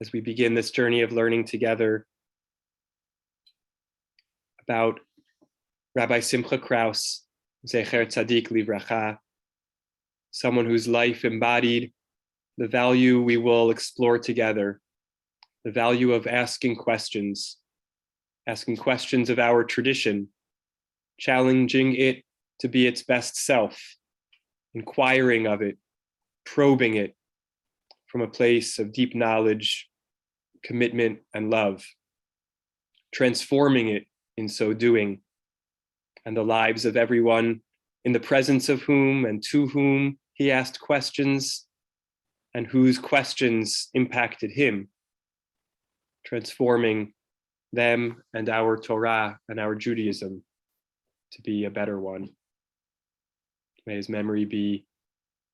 as we begin this journey of learning together about Rabbi Simcha Kraus, Zecher Tzadik Livracha, someone whose life embodied the value we will explore together, the value of asking questions of our tradition, challenging it to be its best self, inquiring of it, probing it from a place of deep knowledge, commitment, and love, transforming it in so doing, and the lives of everyone in the presence of whom and to whom he asked questions and whose questions impacted him, transforming them and our Torah and our Judaism to be a better one. May his memory be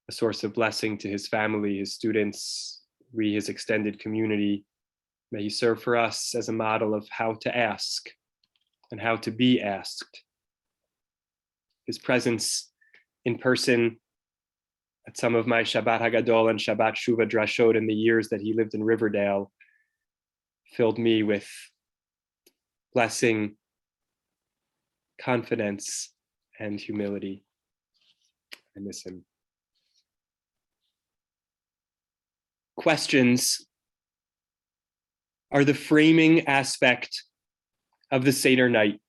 a source of blessing to his family, his students, his extended community. May he serve for us as a model of how to ask and how to be asked. His presence in person at some of my Shabbat HaGadol and Shabbat Shuvah drashot in the years that he lived in Riverdale filled me with blessing, confidence, and humility. I miss him. Questions are the framing aspect of the Seder night.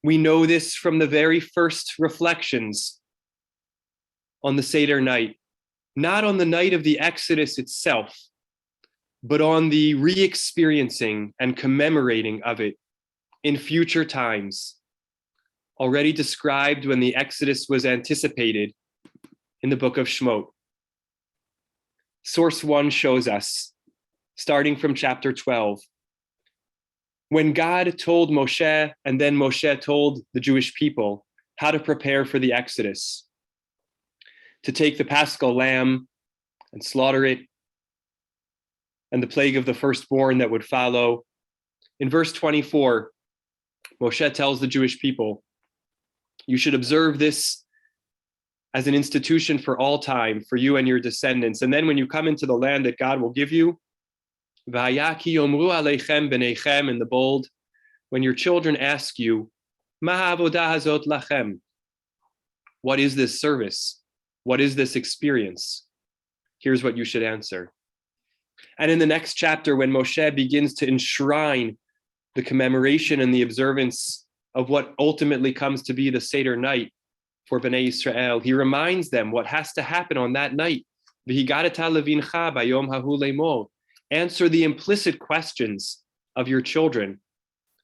We know this from the very first reflections on the Seder night, not on the night of the Exodus itself, but on the re-experiencing and commemorating of it in future times, already described when the Exodus was anticipated in the book of Shemot. Source 1 shows us, starting from chapter 12, when God told Moshe, and then Moshe told the Jewish people how to prepare for the Exodus, to take the Paschal lamb and slaughter it, and the plague of the firstborn that would follow. In verse 24, Moshe tells the Jewish people, you should observe this as an institution for all time, for you and your descendants. And then when you come into the land that God will give you, V'hayaki yomru aleichem b'neichem, in the bold, when your children ask you, Ma ha'avodah hazot lachem? What is this service? What is this experience? Here's what you should answer. And in the next chapter, when Moshe begins to enshrine the commemoration and the observance of what ultimately comes to be the Seder night for Bnei Yisrael, he reminds them what has to happen on that night. V'higadata levincha bayom hahu lemor. Answer the implicit questions of your children,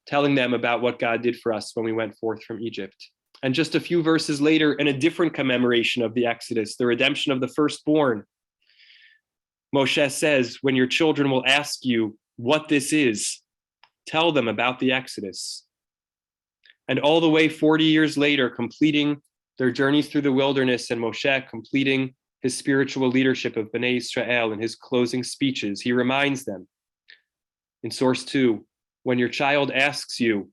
telling them about what God did for us when we went forth from Egypt. And just a few verses later, in a different commemoration of the Exodus, the redemption of the firstborn, Moshe says, when your children will ask you what this is, tell them about the Exodus. And all the way 40 years later, completing their journeys through the wilderness, and Moshe completing his spiritual leadership of Bnei Israel in his closing speeches, he reminds them in source 2, when your child asks you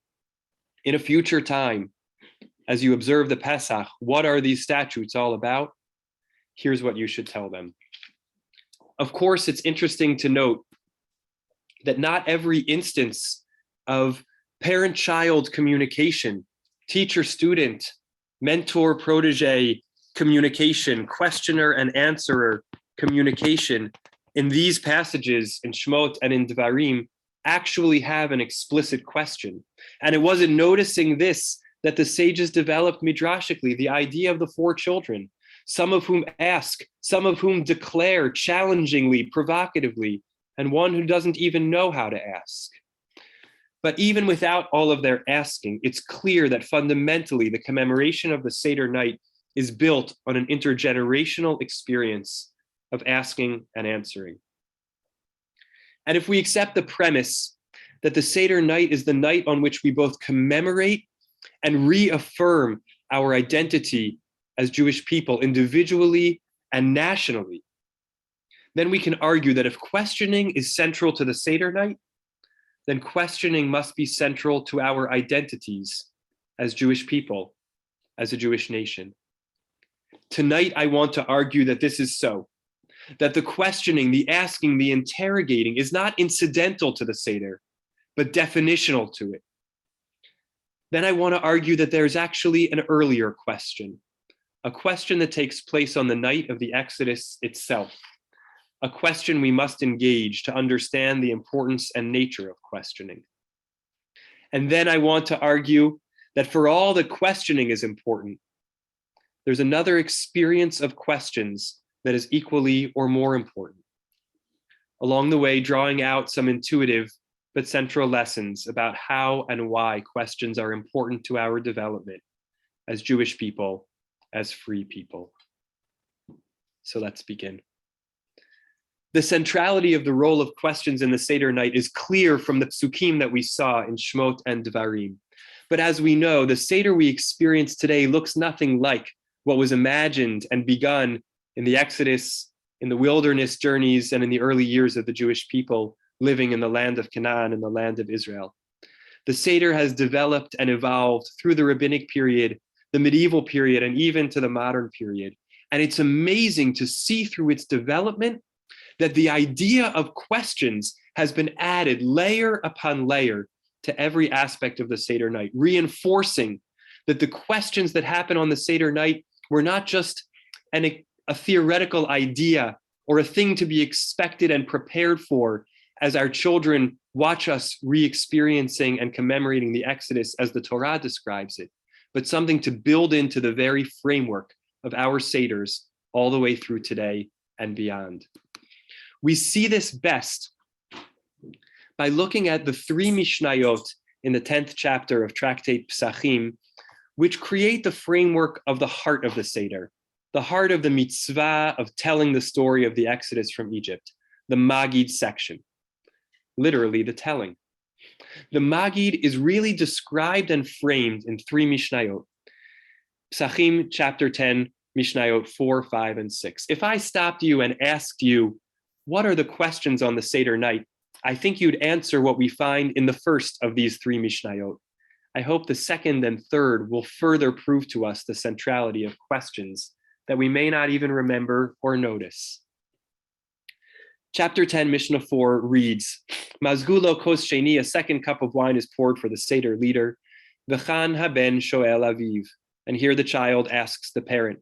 in a future time, as you observe the Pesach, what are these statutes all about? Here's what you should tell them. Of course, it's interesting to note that not every instance of parent-child communication, teacher-student, mentor-protege communication, questioner and answerer communication in these passages in Shemot and in Devarim actually have an explicit question. And it wasn't noticing this that the sages developed midrashically, the idea of the 4 children, some of whom ask, some of whom declare challengingly, provocatively, and one who doesn't even know how to ask. But even without all of their asking, it's clear that fundamentally the commemoration of the Seder night is built on an intergenerational experience of asking and answering. And if we accept the premise that the Seder night is the night on which we both commemorate and reaffirm our identity as Jewish people individually and nationally, then we can argue that if questioning is central to the Seder night, then questioning must be central to our identities as Jewish people, as a Jewish nation. Tonight, I want to argue that this is so, that the questioning, the asking, the interrogating is not incidental to the Seder, but definitional to it. Then I want to argue that there's actually an earlier question, a question that takes place on the night of the Exodus itself, a question we must engage to understand the importance and nature of questioning. And then I want to argue that for all that questioning is important, there's another experience of questions that is equally or more important. Along the way, drawing out some intuitive but central lessons about how and why questions are important to our development as Jewish people, as free people. So let's begin. The centrality of the role of questions in the Seder night is clear from the psukim that we saw in Shmot and Devarim. But as we know, the Seder we experience today looks nothing like what was imagined and begun in the Exodus, in the wilderness journeys, and in the early years of the Jewish people living in the land of Canaan and the land of Israel. The Seder has developed and evolved through the rabbinic period, the medieval period, and even to the modern period. And it's amazing to see through its development that the idea of questions has been added layer upon layer to every aspect of the Seder night, reinforcing that the questions that happen on the Seder night were not just a theoretical idea or a thing to be expected and prepared for as our children watch us re-experiencing and commemorating the Exodus as the Torah describes it, but something to build into the very framework of our Seders all the way through today and beyond. We see this best by looking at the 3 Mishnayot in the 10th chapter of Tractate Pesachim, which create the framework of the heart of the Seder, the heart of the mitzvah of telling the story of the Exodus from Egypt, the Magid section, literally the telling. The Magid is really described and framed in 3 Mishnayot. Pesachim chapter 10, Mishnayot 4, 5, and 6. If I stopped you and asked you, what are the questions on the Seder night? I think you'd answer what we find in the first of these 3 Mishnayot. I hope the second and third will further prove to us the centrality of questions that we may not even remember or notice. Chapter 10, Mishnah 4 reads, Mazgulo kos sheni, a second cup of wine is poured for the Seder leader. V'chan haben shoel aviv. And here the child asks the parent.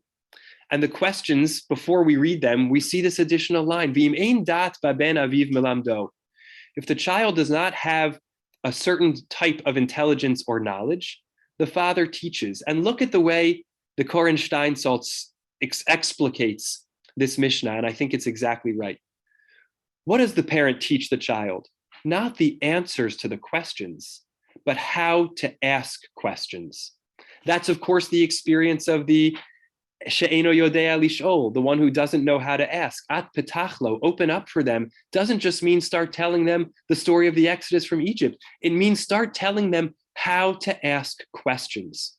And the questions, before we read them, we see this additional line, V'im ein dat baben aviv melamdo. If the child does not have a certain type of intelligence or knowledge, the father teaches. And look at the way the Koren Steinsaltz explicates this Mishnah, and I think it's exactly right. What does the parent teach the child? Not the answers to the questions, but how to ask questions. That's, of course, the experience of the She'eno yodea lish'ol, the one who doesn't know how to ask. At petachlo, open up for them, doesn't just mean start telling them the story of the Exodus from Egypt. It means start telling them how to ask questions.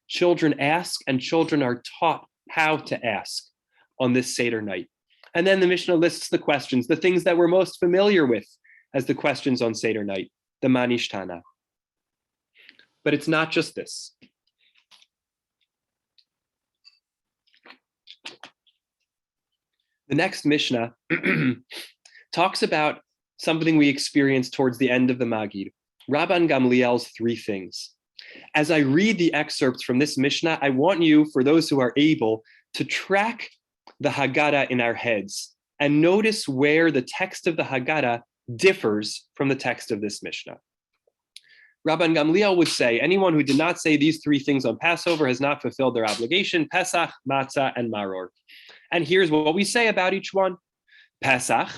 Children ask, and children are taught how to ask on this Seder night. And then the Mishnah lists the questions, the things that we're most familiar with as the questions on Seder night, the manishtana. But it's not just this. The next Mishnah talks about something we experience towards the end of the Magid, Rabban Gamliel's 3 things. As I read the excerpts from this Mishnah, I want you, for those who are able, to track the Haggadah in our heads and notice where the text of the Haggadah differs from the text of this Mishnah. Rabban Gamliel would say, anyone who did not say these 3 things on Passover has not fulfilled their obligation, Pesach, Matzah, and Maror. And here's what we say about each one. Pesach,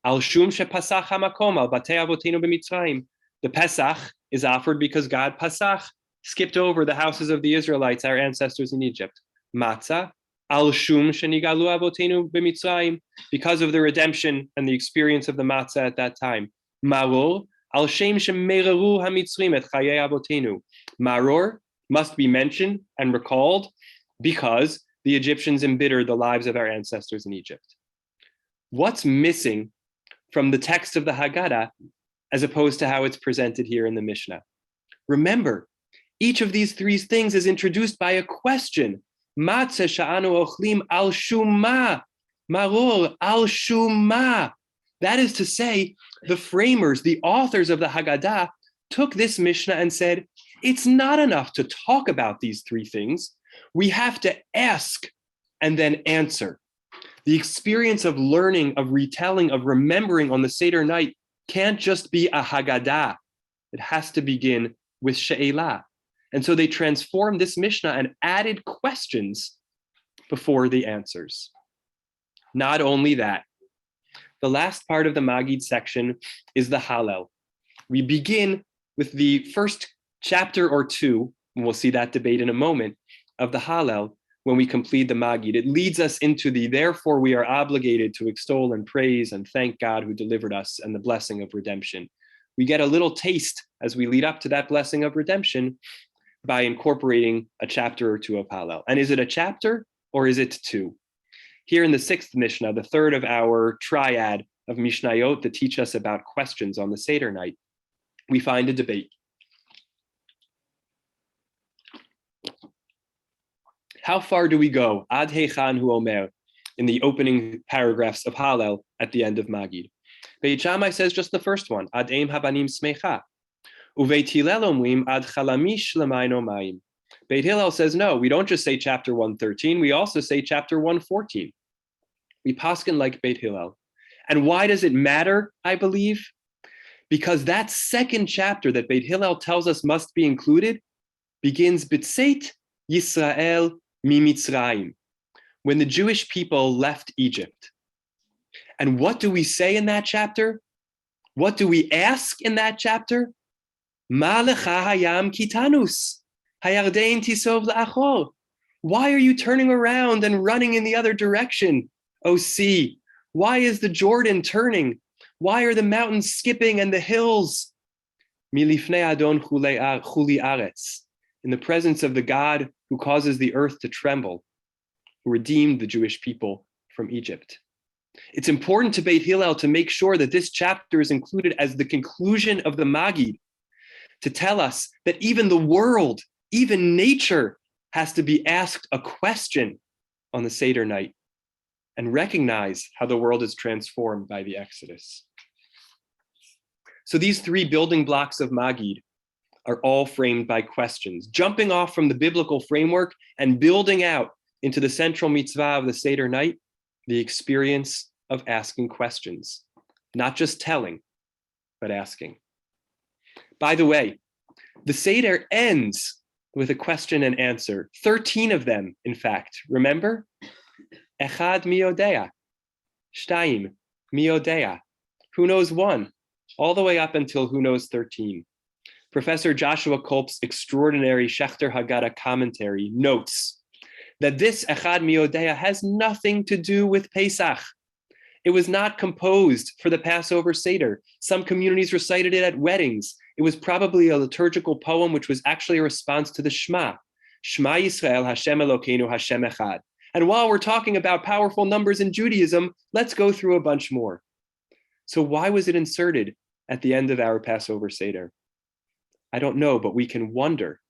al shum shepasach hamakom al batei avotenu b'mitzrayim. The Pesach is offered because God Pasach skipped over the houses of the Israelites, our ancestors in Egypt. Matzah, al shum shenigalu avotenu b'mitzrayim, because of the redemption and the experience of the matzah at that time. Maror, al shem shemereru hamitzrim et chayei avotenu. Maror must be mentioned and recalled because the Egyptians embittered the lives of our ancestors in Egypt. What's missing from the text of the Haggadah as opposed to how it's presented here in the Mishnah? Remember, each of these 3 things is introduced by a question. Matzah sha'anu ochlim al shuma. Maror al Shuma. That is to say, the framers, the authors of the Haggadah, took this Mishnah and said, it's not enough to talk about these three things. We have to ask and then answer. The experience of learning, of retelling, of remembering on the Seder night can't just be a Haggadah. It has to begin with She'elah. And so they transformed this Mishnah and added questions before the answers. Not only that, the last part of the Magid section is the Hallel. We begin with the first chapter or two, and we'll see that debate in a moment, of the Hallel when we complete the Magid. It leads us into the therefore we are obligated to extol and praise and thank God who delivered us and the blessing of redemption. We get a little taste as we lead up to that blessing of redemption by incorporating a chapter or two of Hallel. And is it a chapter or is it two? Here in the sixth Mishnah, the third of our triad of Mishnayot that teach us about questions on the Seder night, we find a debate. How far do we go? Ad heichan hu omer, in the opening paragraphs of Hallel at the end of Magid. Beit Shammai says just the first one, Ad eim habanim smecha. Uveit Hillel omrim ad chalamish l'mayin omayim. Beit Hillel says, no, we don't just say chapter 113, we also say chapter 114. We paskin like Beit Hillel. And why does it matter, I believe? Because that second chapter that Beit Hillel tells us must be included begins B'tzeit Yisrael miMitzrayim, when the Jewish people left Egypt. And what do we say in that chapter? What do we ask in that chapter? Ma lecha hayam kitanus, hayardein tisov la'achor. Why are you turning around and running in the other direction, O sea? Why is the Jordan turning? Why are the mountains skipping and the hills? Milifnei Adon chuli aretz, in the presence of the God who causes the earth to tremble, who redeemed the Jewish people from Egypt. It's important to Beit Hillel to make sure that this chapter is included as the conclusion of the Magid, to tell us that even the world, even nature, has to be asked a question on the Seder night and recognize how the world is transformed by the Exodus. So these three building blocks of Magid are all framed by questions, jumping off from the biblical framework and building out into the central mitzvah of the Seder night, the experience of asking questions, not just telling, but asking. By the way, the Seder ends with a question and answer, 13 of them, in fact. Remember? Echad mi yodea, shtayim mi yodea. Who knows one? All the way up until who knows 13. Professor Joshua Kolb's extraordinary Shechter Haggadah commentary notes that this Echad mi yodea has nothing to do with Pesach. It was not composed for the Passover Seder. Some communities recited it at weddings. It was probably a liturgical poem which was actually a response to the Shema. Shema Yisrael, Hashem Elokeinu, Hashem Echad. And while we're talking about powerful numbers in Judaism, let's go through a bunch more. So why was it inserted at the end of our Passover Seder? I don't know, but we can wonder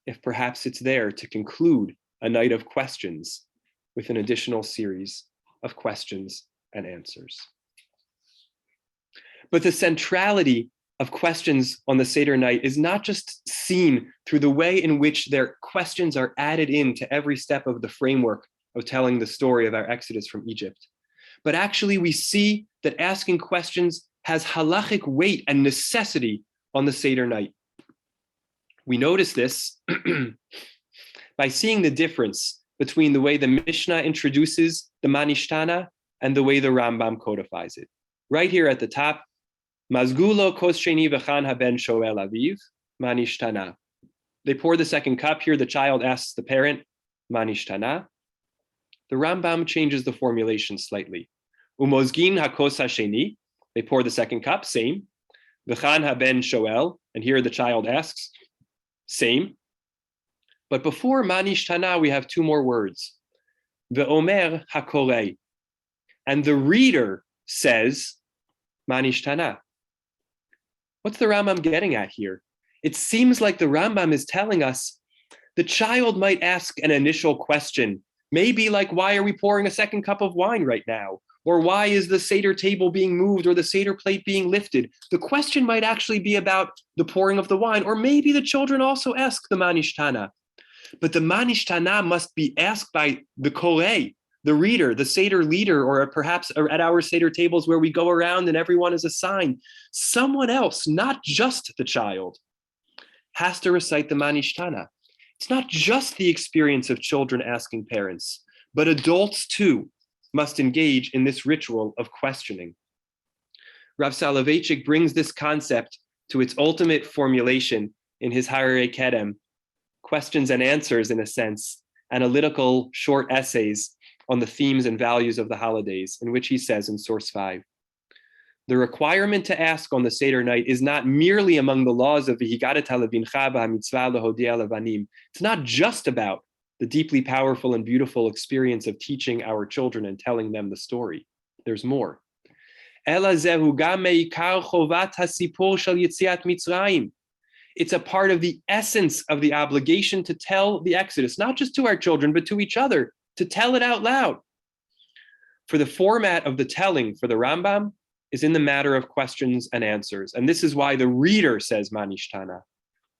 if perhaps it's there to conclude a night of questions with an additional series of questions and answers. But the centrality of questions on the Seder night is not just seen through the way in which their questions are added into every step of the framework of telling the story of our exodus from Egypt, but actually we see that asking questions has halachic weight and necessity on the Seder night. We notice this by seeing the difference between the way the Mishnah introduces the Manishtana and the way the Rambam codifies it. Right here at the top, Mazgulo kos sheni v'chan haben shoel aviv, manishtana. They pour the second cup. Here the child asks the parent, manishtana. The Rambam changes the formulation slightly. Umozgin hakos hasheni. They pour the second cup, same. V'chan haben shoel, and here the child asks, same. But before manishtana, we have two more words. Ve'omer hakorei. And the reader says, manishtana. What's the Rambam getting at here? It seems like the Rambam is telling us the child might ask an initial question Maybe like, why are we pouring a second cup of wine right now? Or why is the Seder table being moved or the Seder plate being lifted? The question might actually be about the pouring of the wine, or maybe the children also ask the Manishtana. But the Manishtana must be asked by the Koreh, the reader, the Seder leader, or perhaps at our Seder tables where we go around and everyone is assigned. Someone else, not just the child, has to recite the Manishtana. It's not just the experience of children asking parents, but adults too must engage in this ritual of questioning. Rav Soloveitchik brings this concept to its ultimate formulation in his Hararei Kedem, questions and answers in a sense, analytical short essays on the themes and values of the holidays, in which he says in source 5, the requirement to ask on the Seder night is not merely among the laws of V'higadat levincha b'hamitzvah lehodia levanim. It's not just about the deeply powerful and beautiful experience of teaching our children and telling them the story. There's more. It's a part of the essence of the obligation to tell the Exodus, not just to our children, but to each other, to tell it out loud. For the format of the telling for the Rambam is in the matter of questions and answers. And this is why the reader says Manishtana.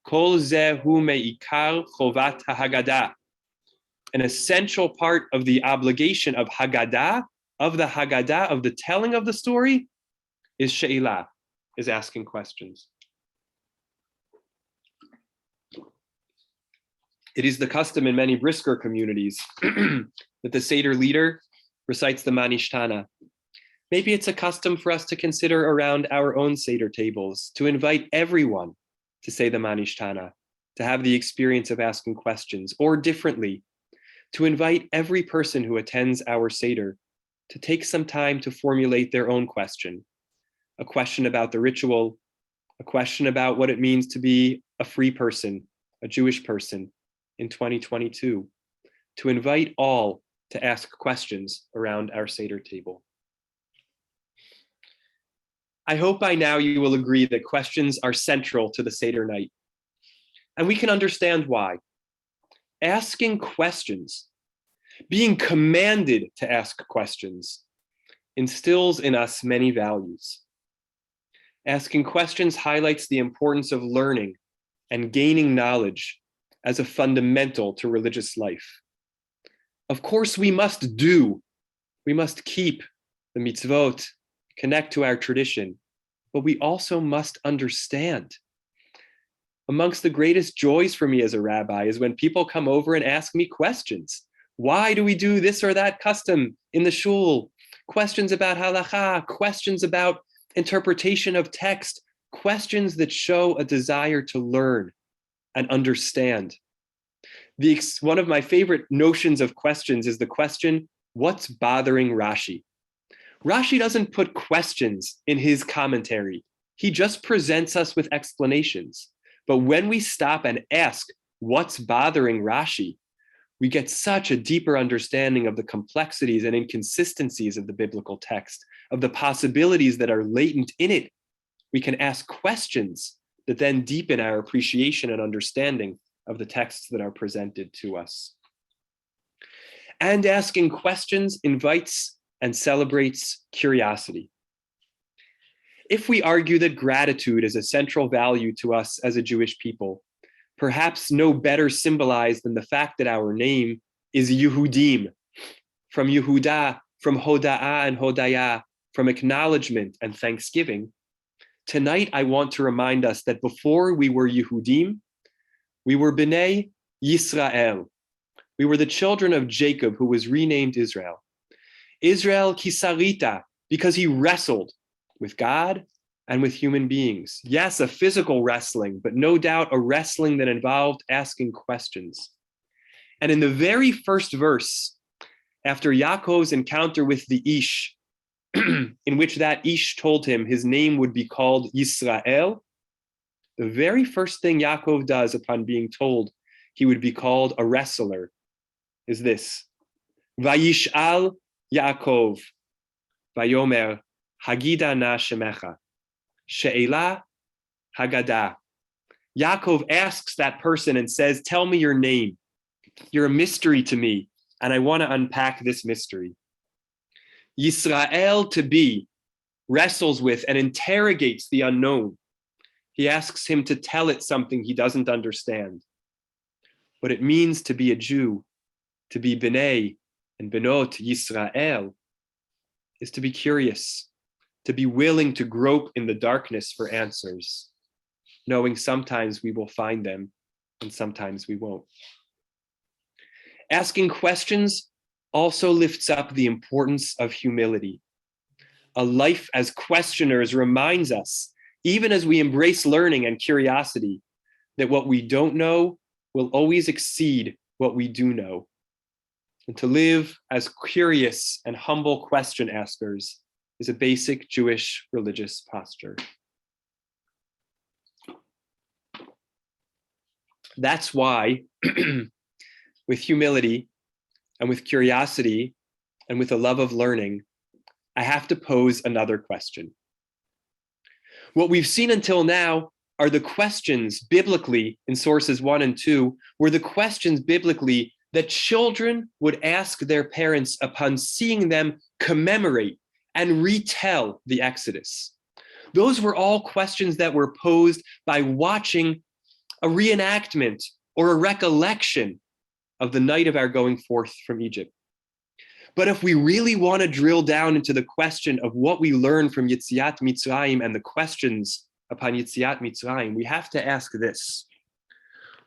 Kol zeh hu me'ikar chovat HaGadah. An essential part of the obligation of Haggadah, of the telling of the story, is she'ilah, is asking questions. It is the custom in many Brisker communities that the Seder leader recites the Manishtana. Maybe it's a custom for us to consider around our own Seder tables, to invite everyone to say the Manishtana, to have the experience of asking questions, or differently, to invite every person who attends our Seder to take some time to formulate their own question, a question about the ritual, a question about what it means to be a free person, a Jewish person in 2022, to invite all to ask questions around our Seder table. I hope by now you will agree that questions are central to the Seder night. And we can understand why. Asking questions, being commanded to ask questions, instills in us many values. Asking questions highlights the importance of learning and gaining knowledge as a fundamental to religious life. Of course, we must keep the mitzvot, connect to our tradition, but we also must understand. Amongst the greatest joys for me as a rabbi is when people come over and ask me questions. Why do we do this or that custom in the shul? Questions about halacha, questions about interpretation of text, questions that show a desire to learn and understand. One of my favorite notions of questions is the question, what's bothering Rashi? Rashi doesn't put questions in his commentary. He just presents us with explanations. But when we stop and ask, what's bothering Rashi? We get such a deeper understanding of the complexities and inconsistencies of the biblical text, of the possibilities that are latent in it. We can ask questions that then deepen our appreciation and understanding of the texts that are presented to us. And asking questions invites and celebrates curiosity. If we argue that gratitude is a central value to us as a Jewish people, perhaps no better symbolized than the fact that our name is Yehudim, from Yehuda, from Hoda'ah and Hodaya, from acknowledgement and thanksgiving. Tonight, I want to remind us that before we were Yehudim, we were Bnei Yisrael. We were the children of Jacob, who was renamed Israel. Israel Kisarita, because he wrestled with God and with human beings. Yes, a physical wrestling, but no doubt a wrestling that involved asking questions. And in the very first verse, after Yaakov's encounter with the Ish, in which that Ish told him his name would be called Yisrael, the very first thing Yaakov does upon being told he would be called a wrestler is this. Vayish'al Yaakov, Vayomer, Hagida na shemecha, she'ela Haggadah. Yaakov asks that person and says, tell me your name. You're a mystery to me. And I want to unpack this mystery. Yisrael, to be, wrestles with and interrogates the unknown. He asks him to tell it something he doesn't understand. What it means to be a Jew, to be B'nai and Benot Yisrael, is to be curious, to be willing to grope in the darkness for answers, knowing sometimes we will find them and sometimes we won't. Asking questions also lifts up the importance of humility. A life as questioners reminds us, even as we embrace learning and curiosity, that what we don't know will always exceed what we do know. And to live as curious and humble question askers is a basic Jewish religious posture. That's why, with humility and with curiosity and with a love of learning, I have to pose another question. What we've seen until now are the questions biblically in sources 1 and 2, were the questions biblically that children would ask their parents upon seeing them commemorate and retell the Exodus. Those were all questions that were posed by watching a reenactment or a recollection of the night of our going forth from Egypt. But if we really want to drill down into the question of what we learn from Yetziat Mitzrayim and the questions upon Yetziat Mitzrayim, we have to ask this.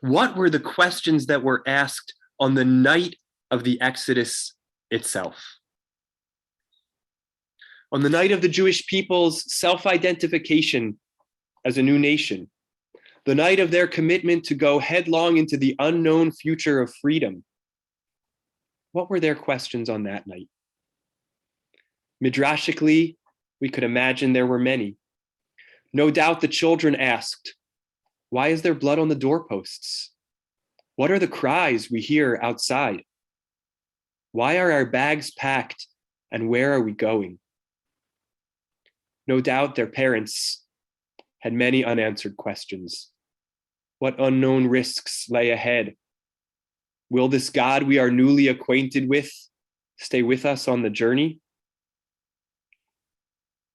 What were the questions that were asked on the night of the Exodus itself? On the night of the Jewish people's self-identification as a new nation, the night of their commitment to go headlong into the unknown future of freedom, what were their questions on that night? Midrashically, we could imagine there were many. No doubt the children asked, why is there blood on the doorposts? What are the cries we hear outside? Why are our bags packed and where are we going? No doubt their parents had many unanswered questions. What unknown risks lay ahead? Will this God we are newly acquainted with stay with us on the journey?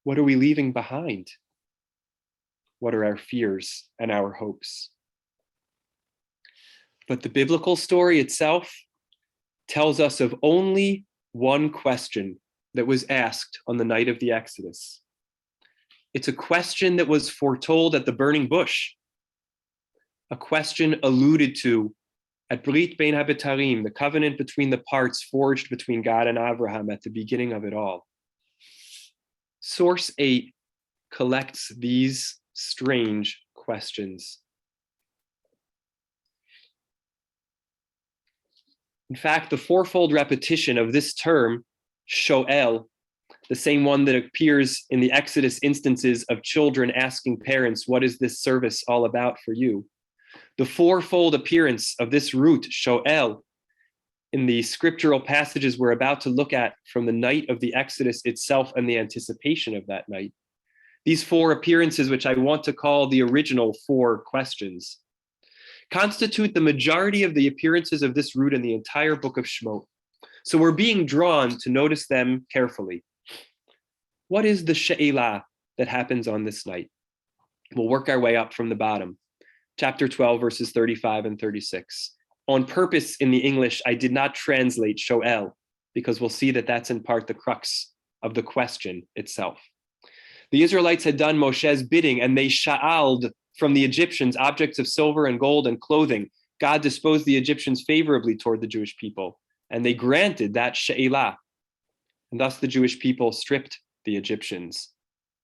What are we leaving behind? What are our fears and our hopes? But the biblical story itself tells us of only one question that was asked on the night of the Exodus. It's a question that was foretold at the burning bush, a question alluded to at Brit Bein HaBetarim, the covenant between the parts forged between God and Abraham at the beginning of it all. Source 8 collects these strange questions. In fact, the fourfold repetition of this term, shoel, the same one that appears in the Exodus instances of children asking parents, what is this service all about for you? The fourfold appearance of this root, shoel, in the scriptural passages we're about to look at from the night of the Exodus itself and the anticipation of that night. These four appearances, which I want to call the original four questions, constitute the majority of the appearances of this root in the entire book of Shemot. So we're being drawn to notice them carefully. What is the she'elah that happens on this night? We'll work our way up from the bottom. Chapter 12, verses 35 and 36. On purpose in the English, I did not translate shoel, because we'll see that that's in part the crux of the question itself. The Israelites had done Moshe's bidding, and they sha'aled from the Egyptians objects of silver and gold and clothing. God disposed the Egyptians favorably toward the Jewish people, and they granted that she'elah. And thus the Jewish people stripped the Egyptians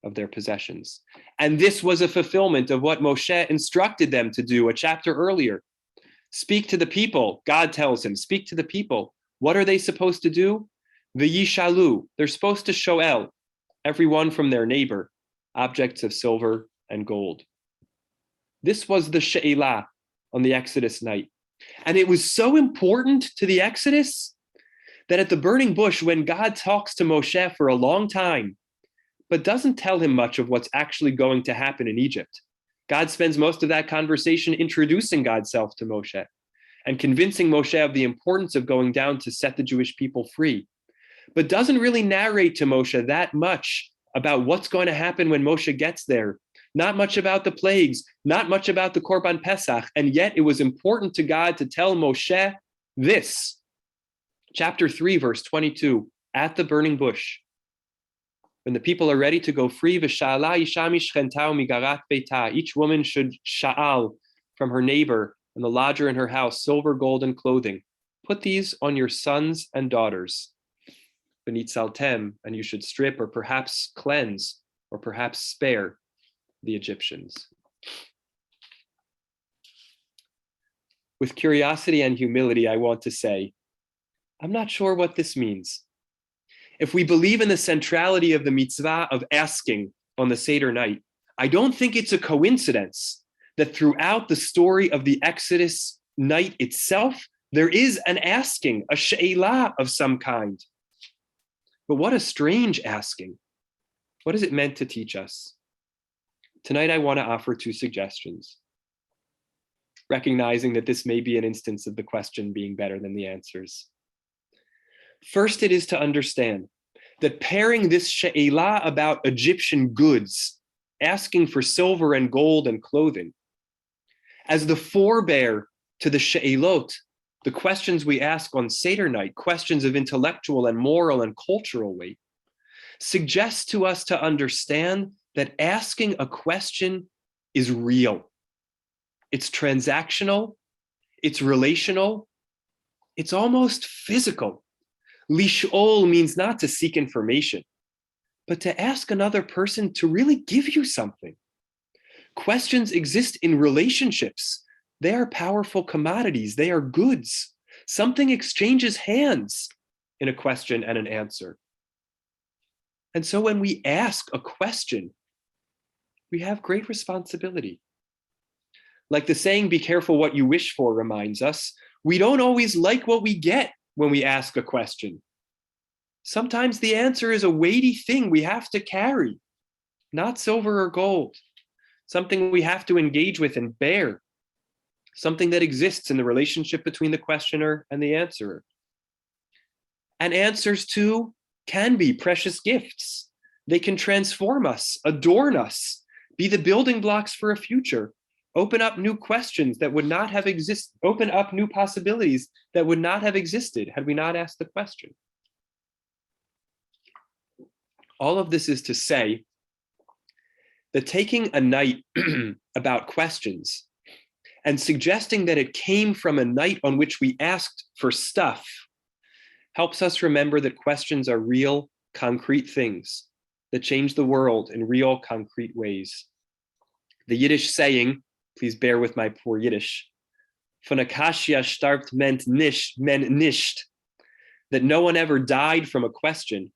of their possessions. And this was a fulfillment of what Moshe instructed them to do a chapter earlier. Speak to the people, God tells him, speak to the people. What are they supposed to do? V'yishalu, they're supposed to shoel, everyone from their neighbor, objects of silver and gold. This was the she'elah on the Exodus night. And it was so important to the Exodus that at the burning bush, when God talks to Moshe for a long time, but doesn't tell him much of what's actually going to happen in Egypt. God spends most of that conversation introducing God's self to Moshe. and convincing Moshe of the importance of going down to set the Jewish people free, but doesn't really narrate to Moshe that much about what's going to happen when Moshe gets there. Not much about the plagues, not much about the Korban Pesach, and yet it was important to God to tell Moshe this. Chapter 3, verse 22, at the burning bush. When the people are ready to go free, each woman should sha'al from her neighbor and the lodger in her house, silver, gold, and clothing. Put these on your sons and daughters. V'nitzaltem, and you should strip or perhaps cleanse or perhaps spare the Egyptians. With curiosity and humility, I want to say, I'm not sure what this means. If we believe in the centrality of the mitzvah of asking on the Seder night, I don't think it's a coincidence that throughout the story of the Exodus night itself, there is an asking, a she'elah of some kind. But what a strange asking. What is it meant to teach us? Tonight, I want to offer two suggestions, recognizing that this may be an instance of the question being better than the answers. First, it is to understand that pairing this she'elah about Egyptian goods, asking for silver and gold and clothing, as the forebear to the she'elot, the questions we ask on Seder night, questions of intellectual and moral and cultural weight, suggests to us to understand that asking a question is real. It's transactional, it's relational, it's almost physical. Lish'ol means not to seek information, but to ask another person to really give you something. Questions exist in relationships. They are powerful commodities. They are goods. Something exchanges hands in a question and an answer. And so when we ask a question, we have great responsibility. Like the saying, be careful what you wish for, reminds us, we don't always like what we get when we ask a question. Sometimes the answer is a weighty thing we have to carry, not silver or gold, something we have to engage with and bear, something that exists in the relationship between the questioner and the answerer. And answers too can be precious gifts. They can transform us, adorn us, be the building blocks for a future, open up new questions that would not have existed, open up new possibilities that would not have existed had we not asked the question. All of this is to say that taking a night about questions and suggesting that it came from a night on which we asked for stuff helps us remember that questions are real, concrete things that change the world in real, concrete ways. The Yiddish saying, please bear with my poor Yiddish, von Akashia starbt men nicht, that no one ever died from a question,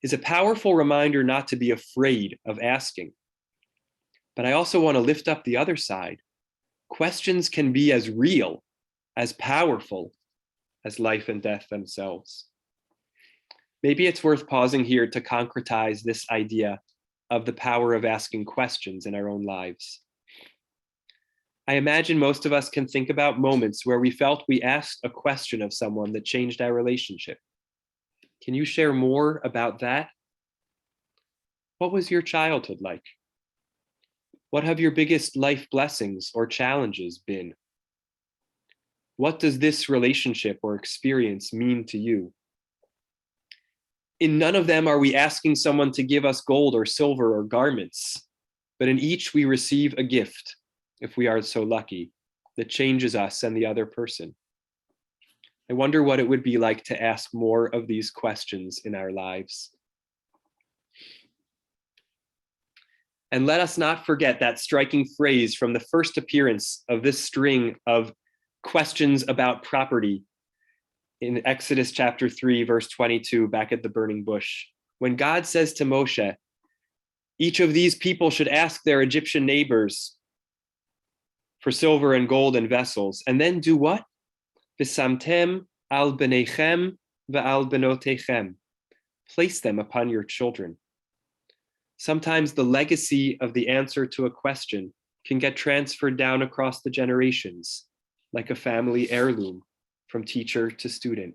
is a powerful reminder not to be afraid of asking. But I also want to lift up the other side. Questions can be as real, as powerful as life and death themselves. Maybe it's worth pausing here to concretize this idea of the power of asking questions in our own lives. I imagine most of us can think about moments where we felt we asked a question of someone that changed our relationship. Can you share more about that? What was your childhood like? What have your biggest life blessings or challenges been? What does this relationship or experience mean to you? In none of them are we asking someone to give us gold or silver or garments, but in each we receive a gift, if we are so lucky, that changes us and the other person. I wonder what it would be like to ask more of these questions in our lives. And let us not forget that striking phrase from the first appearance of this string of questions about property in Exodus chapter 3, verse 22, back at the burning bush, when God says to Moshe, each of these people should ask their Egyptian neighbors for silver and gold and vessels, and then do what? V'samtem al b'neichem ve'al b'notechem. Place them upon your children. Sometimes the legacy of the answer to a question can get transferred down across the generations. like a family heirloom from teacher to student.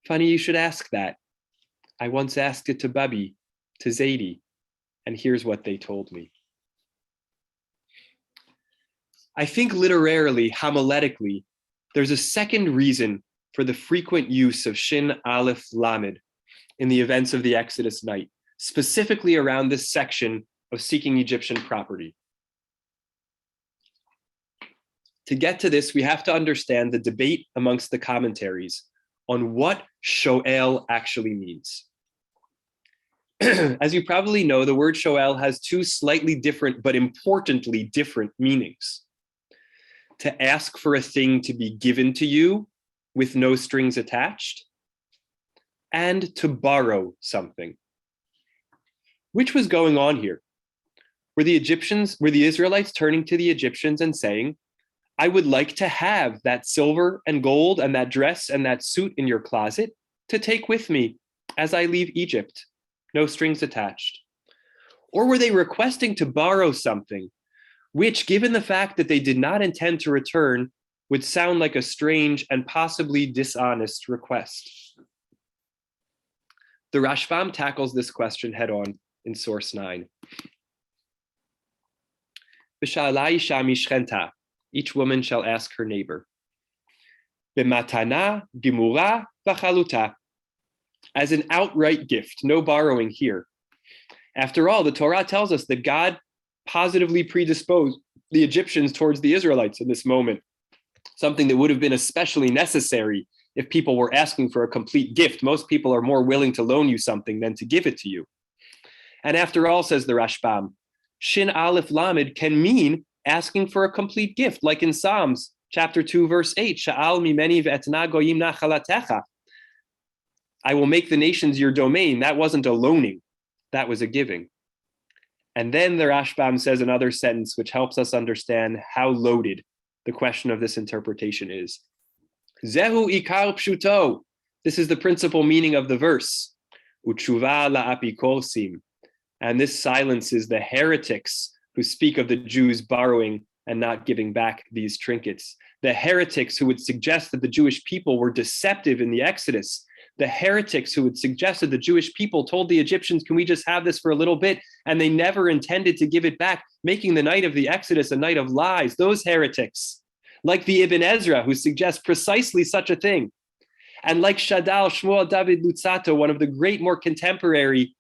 Funny you should ask that. I once asked it to Bubby, to Zadie, and here's what they told me. I think literarily, homiletically, there's a second reason for the frequent use of Shin Aleph Lamed in the events of the Exodus night, specifically around this section of seeking Egyptian property. To get to this, we have to understand the debate amongst the commentaries on what shoel actually means. As you probably know, the word shoel has two slightly different, but importantly different meanings. To ask for a thing to be given to you with no strings attached, and to borrow something. Which was going on here? Were the Israelites turning to the Egyptians and saying, I would like to have that silver and gold and that dress and that suit in your closet to take with me as I leave Egypt, no strings attached? Or were they requesting to borrow something, which, given the fact that they did not intend to return, would sound like a strange and possibly dishonest request? The Rashbam tackles this question head on in source 9. Each woman shall ask her neighbor. B'matana, gimura, v'chaluta. As an outright gift, no borrowing here. After all, the Torah tells us that God positively predisposed the Egyptians towards the Israelites in this moment, something that would have been especially necessary if people were asking for a complete gift. Most people are more willing to loan you something than to give it to you. And after all, says the Rashbam, Shin Aleph Lamed can mean asking for a complete gift, like in Psalms chapter 2, verse 8, Sha'al mimeni ve'etna goyim nachalatecha. I will make the nations your domain. That wasn't a loaning, that was a giving. And then the Rashbam says another sentence which helps us understand how loaded the question of this interpretation is. Zehu ikar pshuto. This is the principal meaning of the verse. Utshuva la'apikorsim. And this silences the heretics who speak of the Jews borrowing and not giving back these trinkets. The heretics who would suggest that the Jewish people were deceptive in the Exodus. The heretics who would suggest that the Jewish people told the Egyptians, can we just have this for a little bit? And they never intended to give it back, making the night of the Exodus a night of lies. Those heretics, like the Ibn Ezra, who suggests precisely such a thing. And like Shadal Shmuel David Lutzato, one of the great, more contemporary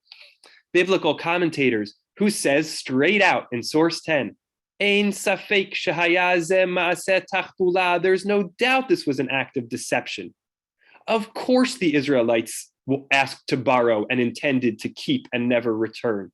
biblical commentators, who says straight out in source 10, Ein safek shehaya ze ma'aseh tachbula. There's no doubt this was an act of deception. Of course the Israelites asked to borrow and intended to keep and never return.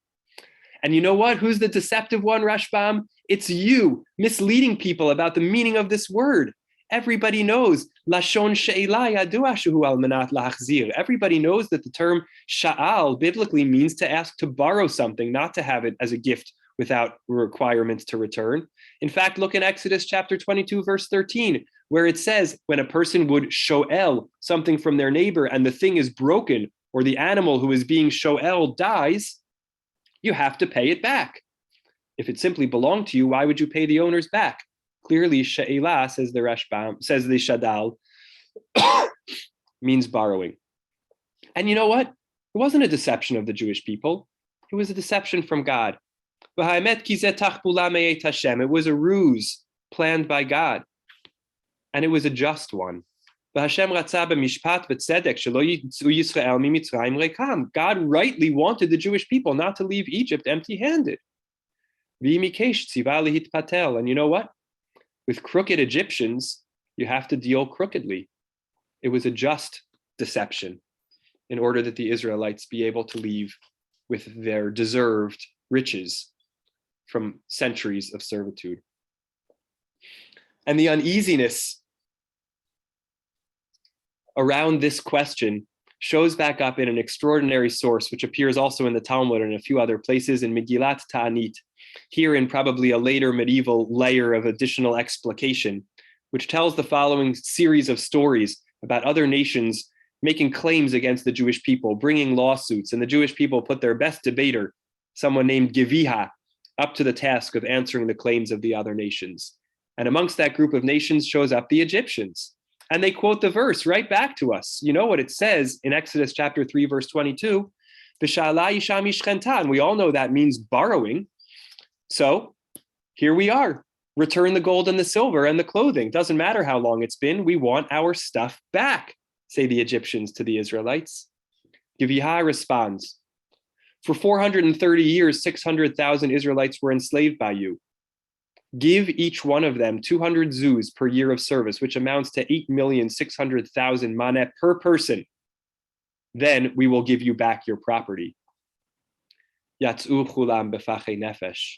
And you know what? Who's the deceptive one, Rashbam? It's you, misleading people about the meaning of this word. Everybody knows lashon she'ela yadua shehu al manat lahachzir. Everybody knows that the term sha'al biblically means to ask to borrow something, not to have it as a gift without requirements to return. In fact, look in Exodus chapter 22, verse 13, where it says when a person would shoel something from their neighbor and the thing is broken, or the animal who is being shoel dies, you have to pay it back. If it simply belonged to you, why would you pay the owners back? Clearly, she'ela, says the Rashbam, says the Shadal, means borrowing. And you know what? It wasn't a deception of the Jewish people. It was a deception from God. It was a ruse planned by God. And it was a just one. God rightly wanted the Jewish people not to leave Egypt empty-handed. And you know what? With crooked Egyptians, you have to deal crookedly. It was a just deception in order that the Israelites be able to leave with their deserved riches from centuries of servitude. And the uneasiness around this question shows back up in an extraordinary source, which appears also in the Talmud and a few other places, in Megillat Ta'anit, here in probably a later medieval layer of additional explication, which tells the following series of stories about other nations making claims against the Jewish people, bringing lawsuits, and the Jewish people put their best debater, someone named Geviha, up to the task of answering the claims of the other nations. And amongst that group of nations shows up the Egyptians. And they quote the verse right back to us. You know what it says in Exodus chapter 3, verse 22, B'shala isha mishchenta, and we all know that means borrowing. So here we are. Return the gold and the silver and the clothing. Doesn't matter how long it's been. We want our stuff back, say the Egyptians to the Israelites. Yeviha responds, for 430 years, 600,000 Israelites were enslaved by you. Give each one of them 200 zuz per year of service, which amounts to 8,600,000 maneh per person. Then we will give you back your property. Yatzu chulam befachei nefesh.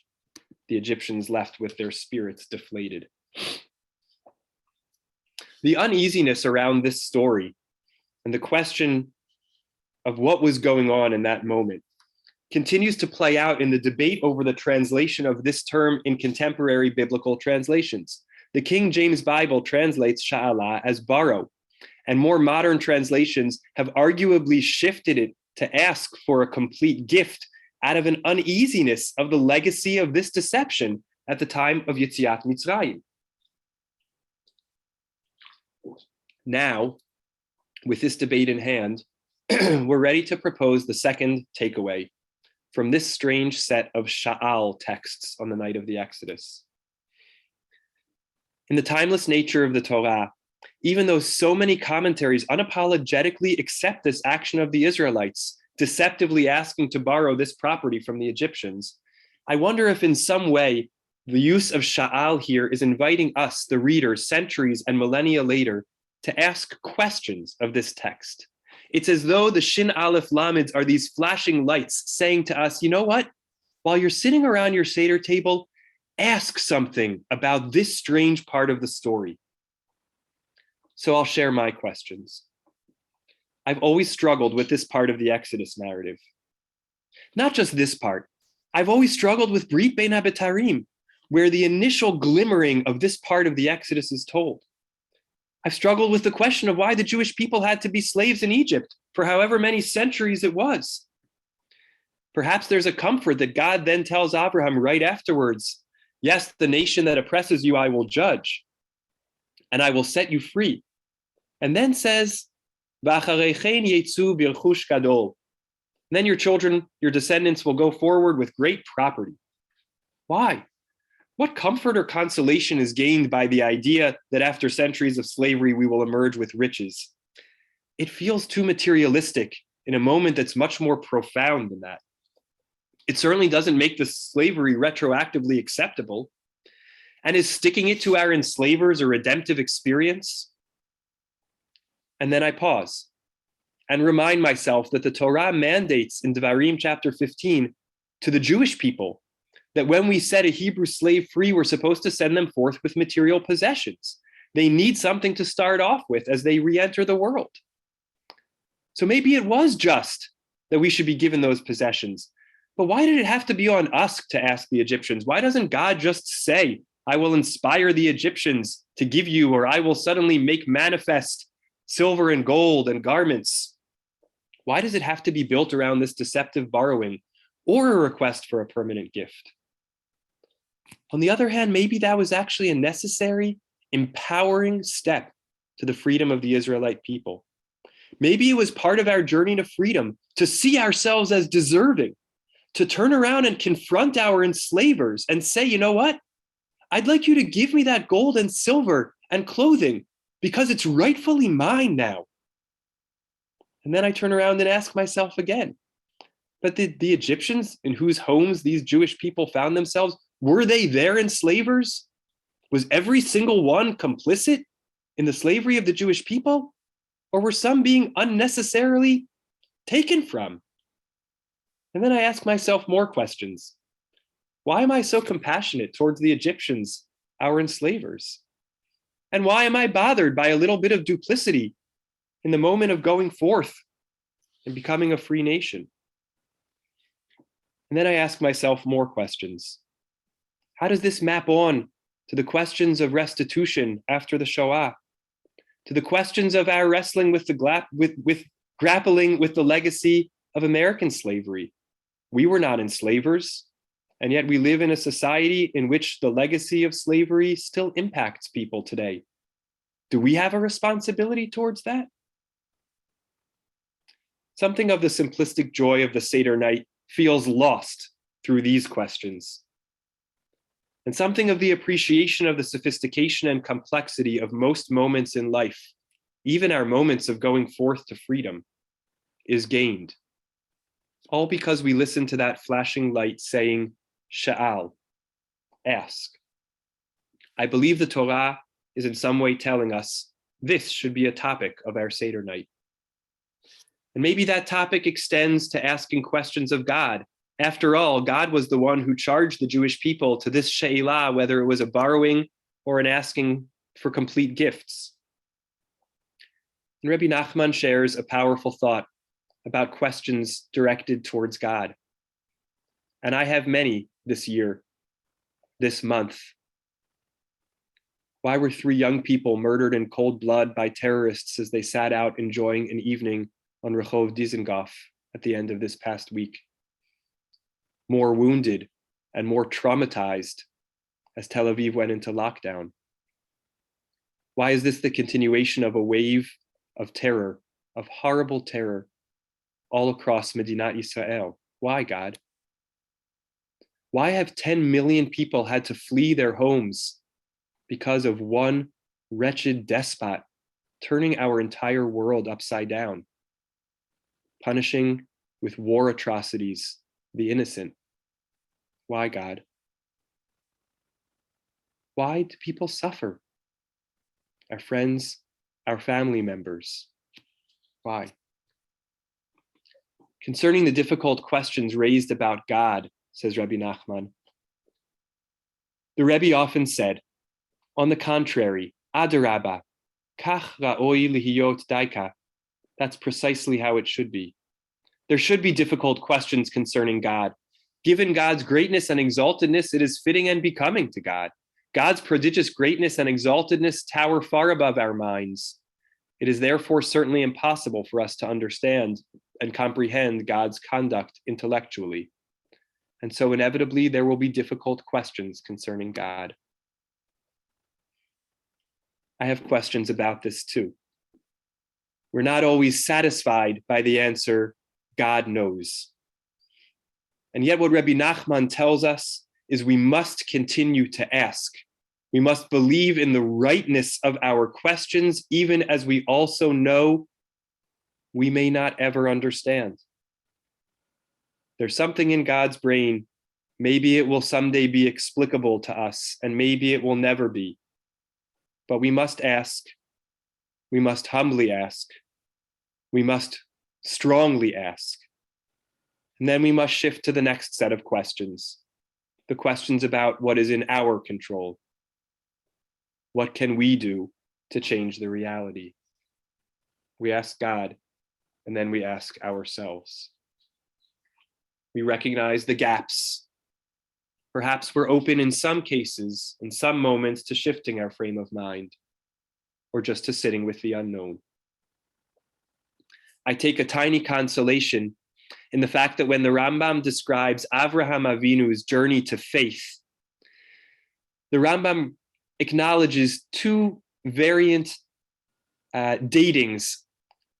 The Egyptians left with their spirits deflated. The uneasiness around this story and the question of what was going on in that moment continues to play out in the debate over the translation of this term in contemporary biblical translations. The King James Bible translates sha'ala as borrow, and more modern translations have arguably shifted it to ask for a complete gift out of an uneasiness of the legacy of this deception at the time of Yetziat Mitzrayim. Now, with this debate in hand, we're ready to propose the second takeaway from this strange set of Sha'al texts on the night of the Exodus. In the timeless nature of the Torah, even though so many commentaries unapologetically accept this action of the Israelites, deceptively asking to borrow this property from the Egyptians, I wonder if in some way the use of Sha'al here is inviting us, the readers, centuries and millennia later, to ask questions of this text. It's as though the Shin Aleph Lamids are these flashing lights saying to us, you know what? While you're sitting around your Seder table, ask something about this strange part of the story. So I'll share my questions. I've always struggled with this part of the Exodus narrative. Not just this part. I've always struggled with Brit Bein HaBetarim, where the initial glimmering of this part of the Exodus is told. I've struggled with the question of why the Jewish people had to be slaves in Egypt for however many centuries it was. Perhaps there's a comfort that God then tells Abraham right afterwards, yes, the nation that oppresses you I will judge, and I will set you free. And then says, V'achareichen yetzu b'ilchush gadol. Then your children, your descendants will go forward with great property. Why? What comfort or consolation is gained by the idea that after centuries of slavery, we will emerge with riches? It feels too materialistic in a moment that's much more profound than that. It certainly doesn't make the slavery retroactively acceptable. And is sticking it to our enslavers a redemptive experience? And then I pause and remind myself that the Torah mandates in Devarim chapter 15 to the Jewish people that when we set a Hebrew slave free, we're supposed to send them forth with material possessions. They need something to start off with as they re-enter the world. So maybe it was just that we should be given those possessions. But why did it have to be on us to ask the Egyptians? Why doesn't God just say, I will inspire the Egyptians to give you, or I will suddenly make manifest silver and gold and garments? Why does it have to be built around this deceptive borrowing or a request for a permanent gift? On the other hand, maybe that was actually a necessary, empowering step to the freedom of the Israelite people. Maybe it was part of our journey to freedom to see ourselves as deserving, to turn around and confront our enslavers and say, you know what? I'd like you to give me that gold and silver and clothing because it's rightfully mine now. And then I turn around and ask myself again, but the Egyptians in whose homes these Jewish people found themselves, were they their enslavers? Was every single one complicit in the slavery of the Jewish people? Or were some being unnecessarily taken from? And then I ask myself more questions. Why am I so compassionate towards the Egyptians, our enslavers? And why am I bothered by a little bit of duplicity in the moment of going forth and becoming a free nation? And then I ask myself more questions. How does this map on to the questions of restitution after the Shoah? To the questions of our wrestling with grappling with the legacy of American slavery? We were not enslavers. And yet we live in a society in which the legacy of slavery still impacts people today. Do we have a responsibility towards that? Something of the simplistic joy of the Seder night feels lost through these questions. And something of the appreciation of the sophistication and complexity of most moments in life, even our moments of going forth to freedom, is gained. All because we listen to that flashing light saying, Sha'al, ask. I believe the Torah is in some way telling us this should be a topic of our Seder night. And maybe that topic extends to asking questions of God. After all, God was the one who charged the Jewish people to this she'ilah, whether it was a borrowing or an asking for complete gifts. And Rabbi Nachman shares a powerful thought about questions directed towards God. And I have many this year, this month. Why were 3 young people murdered in cold blood by terrorists as they sat out enjoying an evening on Rehov Dizengoff at the end of this past week? More wounded and more traumatized as Tel Aviv went into lockdown. Why is this the continuation of a wave of terror, of horrible terror, all across Medinat Israel? Why, God? Why have 10 million people had to flee their homes because of one wretched despot turning our entire world upside down, punishing with war atrocities the innocent? Why, God? Why do people suffer? Our friends, our family members. Why? Concerning the difficult questions raised about God, says Rabbi Nachman, the Rebbe often said, on the contrary, Adarabba, kach ra'oi lihiyot daika. That's precisely how it should be. There should be difficult questions concerning God. Given God's greatness and exaltedness, it is fitting and becoming to God. God's prodigious greatness and exaltedness tower far above our minds. It is therefore certainly impossible for us to understand and comprehend God's conduct intellectually. And so inevitably, there will be difficult questions concerning God. I have questions about this too. We're not always satisfied by the answer, God knows. And yet what Rabbi Nachman tells us is we must continue to ask. We must believe in the rightness of our questions, even as we also know we may not ever understand. There's something in God's brain. Maybe it will someday be explicable to us, and maybe it will never be. But we must ask. We must humbly ask. We must strongly ask. And then we must shift to the next set of questions, the questions about what is in our control. What can we do to change the reality? We ask God, and then we ask ourselves. We recognize the gaps. Perhaps we're open in some cases, in some moments, to shifting our frame of mind, or just to sitting with the unknown. I take a tiny consolation in the fact that when the Rambam describes Avraham Avinu's journey to faith, the Rambam acknowledges 2 variant datings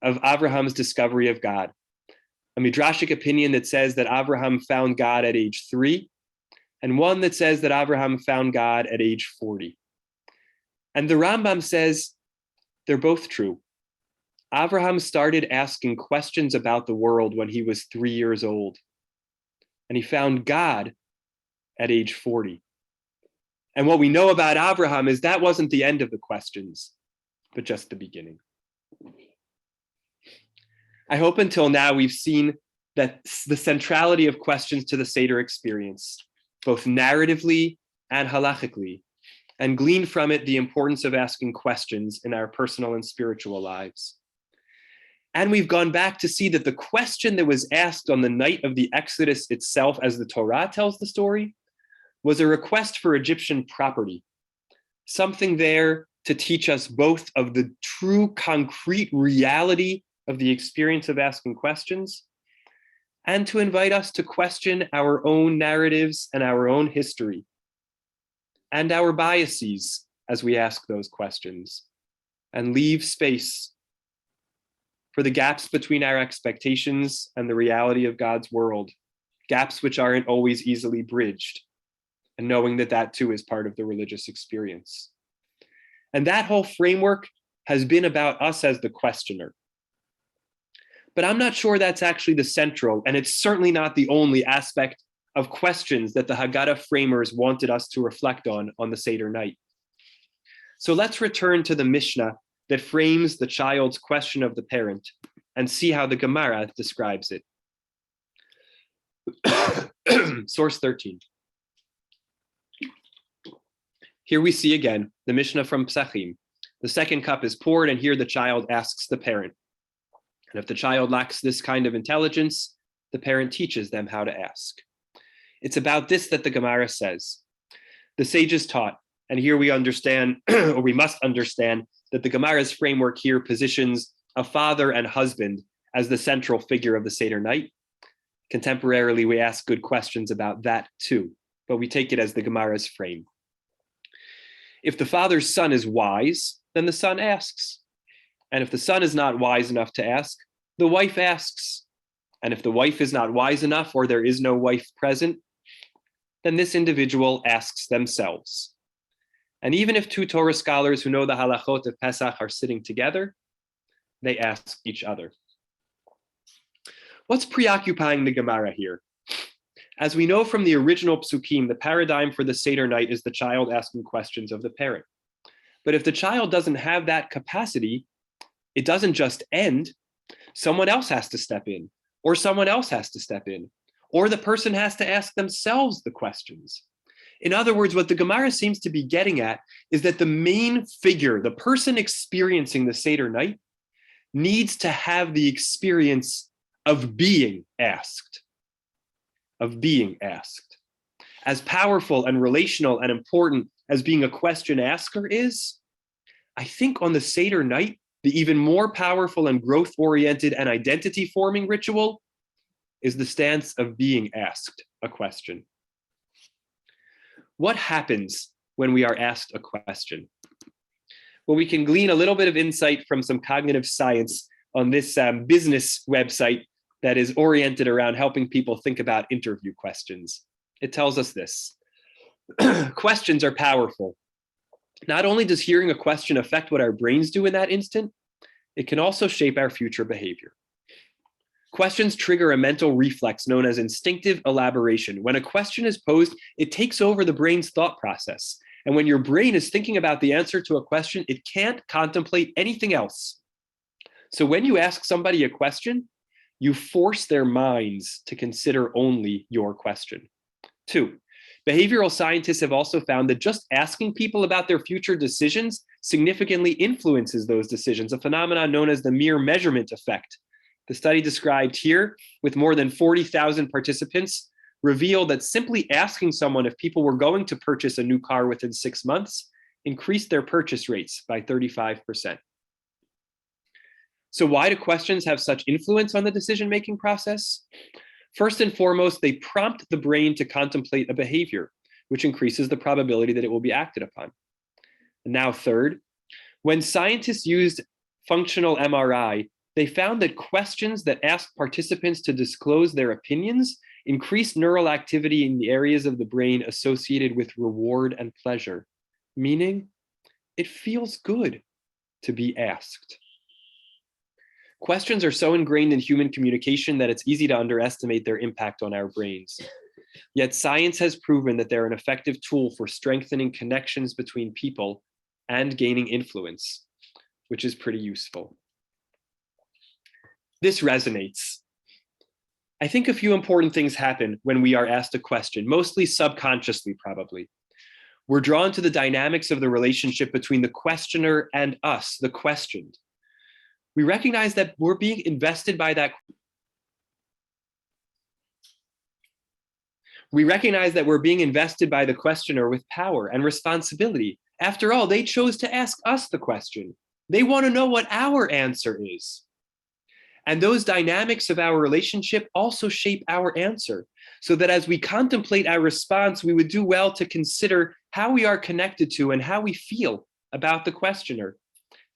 of Abraham's discovery of God. A midrashic opinion that says that Abraham found God at age 3, and one that says that Abraham found God at age 40. And the Rambam says they're both true. Abraham started asking questions about the world when he was 3 years old, and he found God at age 40. And what we know about Abraham is that wasn't the end of the questions, but just the beginning. I hope until now we've seen that the centrality of questions to the Seder experience, both narratively and halachically, and gleaned from it the importance of asking questions in our personal and spiritual lives. And we've gone back to see that the question that was asked on the night of the Exodus itself, as the Torah tells the story, was a request for Egyptian property, something there to teach us both of the true concrete reality of the experience of asking questions, and to invite us to question our own narratives and our own history, and our biases as we ask those questions, and leave space for the gaps between our expectations and the reality of God's world, gaps which aren't always easily bridged, and knowing that that too is part of the religious experience. And that whole framework has been about us as the questioner. But I'm not sure that's actually the central, and it's certainly not the only aspect of questions that the Haggadah framers wanted us to reflect on the Seder night. So let's return to the Mishnah that frames the child's question of the parent and see how the Gemara describes it. Source 13. Here we see again the Mishnah from Psachim. The second cup is poured, and here the child asks the parent. And if the child lacks this kind of intelligence, the parent teaches them how to ask. It's about this that the Gemara says. The sages taught, and here we understand, or we must understand, that the Gemara's framework here positions a father and husband as the central figure of the Seder night. Contemporarily, we ask good questions about that too, but we take it as the Gemara's frame. If the father's son is wise, then the son asks. And if the son is not wise enough to ask, the wife asks. And if the wife is not wise enough, or there is no wife present, then this individual asks themselves. And even if two Torah scholars who know the halachot of Pesach are sitting together, they ask each other. What's preoccupying the Gemara here? As we know from the original psukim, the paradigm for the Seder night is the child asking questions of the parent. But if the child doesn't have that capacity, it doesn't just end. Someone else has to step in, or someone else has to step in, or the person has to ask themselves the questions. In other words, what the Gemara seems to be getting at is that the main figure, the person experiencing the Seder night, needs to have the experience of being asked. Of being asked. As powerful and relational and important as being a question asker is, I think on the Seder night, the even more powerful and growth-oriented and identity-forming ritual is the stance of being asked a question. What happens when we are asked a question? Well, we can glean a little bit of insight from some cognitive science on this business website that is oriented around helping people think about interview questions. It tells us this. Questions are powerful. Not only does hearing a question affect what our brains do in that instant, it can also shape our future behavior. Questions trigger a mental reflex known as instinctive elaboration. When a question is posed, it takes over the brain's thought process. And when your brain is thinking about the answer to a question, it can't contemplate anything else. So when you ask somebody a question, you force their minds to consider only your question. 2, behavioral scientists have also found that just asking people about their future decisions significantly influences those decisions, a phenomenon known as the mere measurement effect. The study described here, with more than 40,000 participants, revealed that simply asking someone if people were going to purchase a new car within 6 months increased their purchase rates by 35%. So why do questions have such influence on the decision-making process? First and foremost, they prompt the brain to contemplate a behavior, which increases the probability that it will be acted upon. And now third, when scientists used functional MRI, they found that questions that asked participants to disclose their opinions increased neural activity in the areas of the brain associated with reward and pleasure, meaning it feels good to be asked. Questions are so ingrained in human communication that it's easy to underestimate their impact on our brains. Yet science has proven that they're an effective tool for strengthening connections between people and gaining influence, which is pretty useful. This resonates. I think a few important things happen when we are asked a question, mostly subconsciously probably. We're drawn to the dynamics of the relationship between the questioner and us, the questioned. We recognize that we're being invested by that. We recognize that we're being invested by the questioner with power and responsibility. After all, they chose to ask us the question. They want to know what our answer is. And those dynamics of our relationship also shape our answer, so that as we contemplate our response, we would do well to consider how we are connected to and how we feel about the questioner,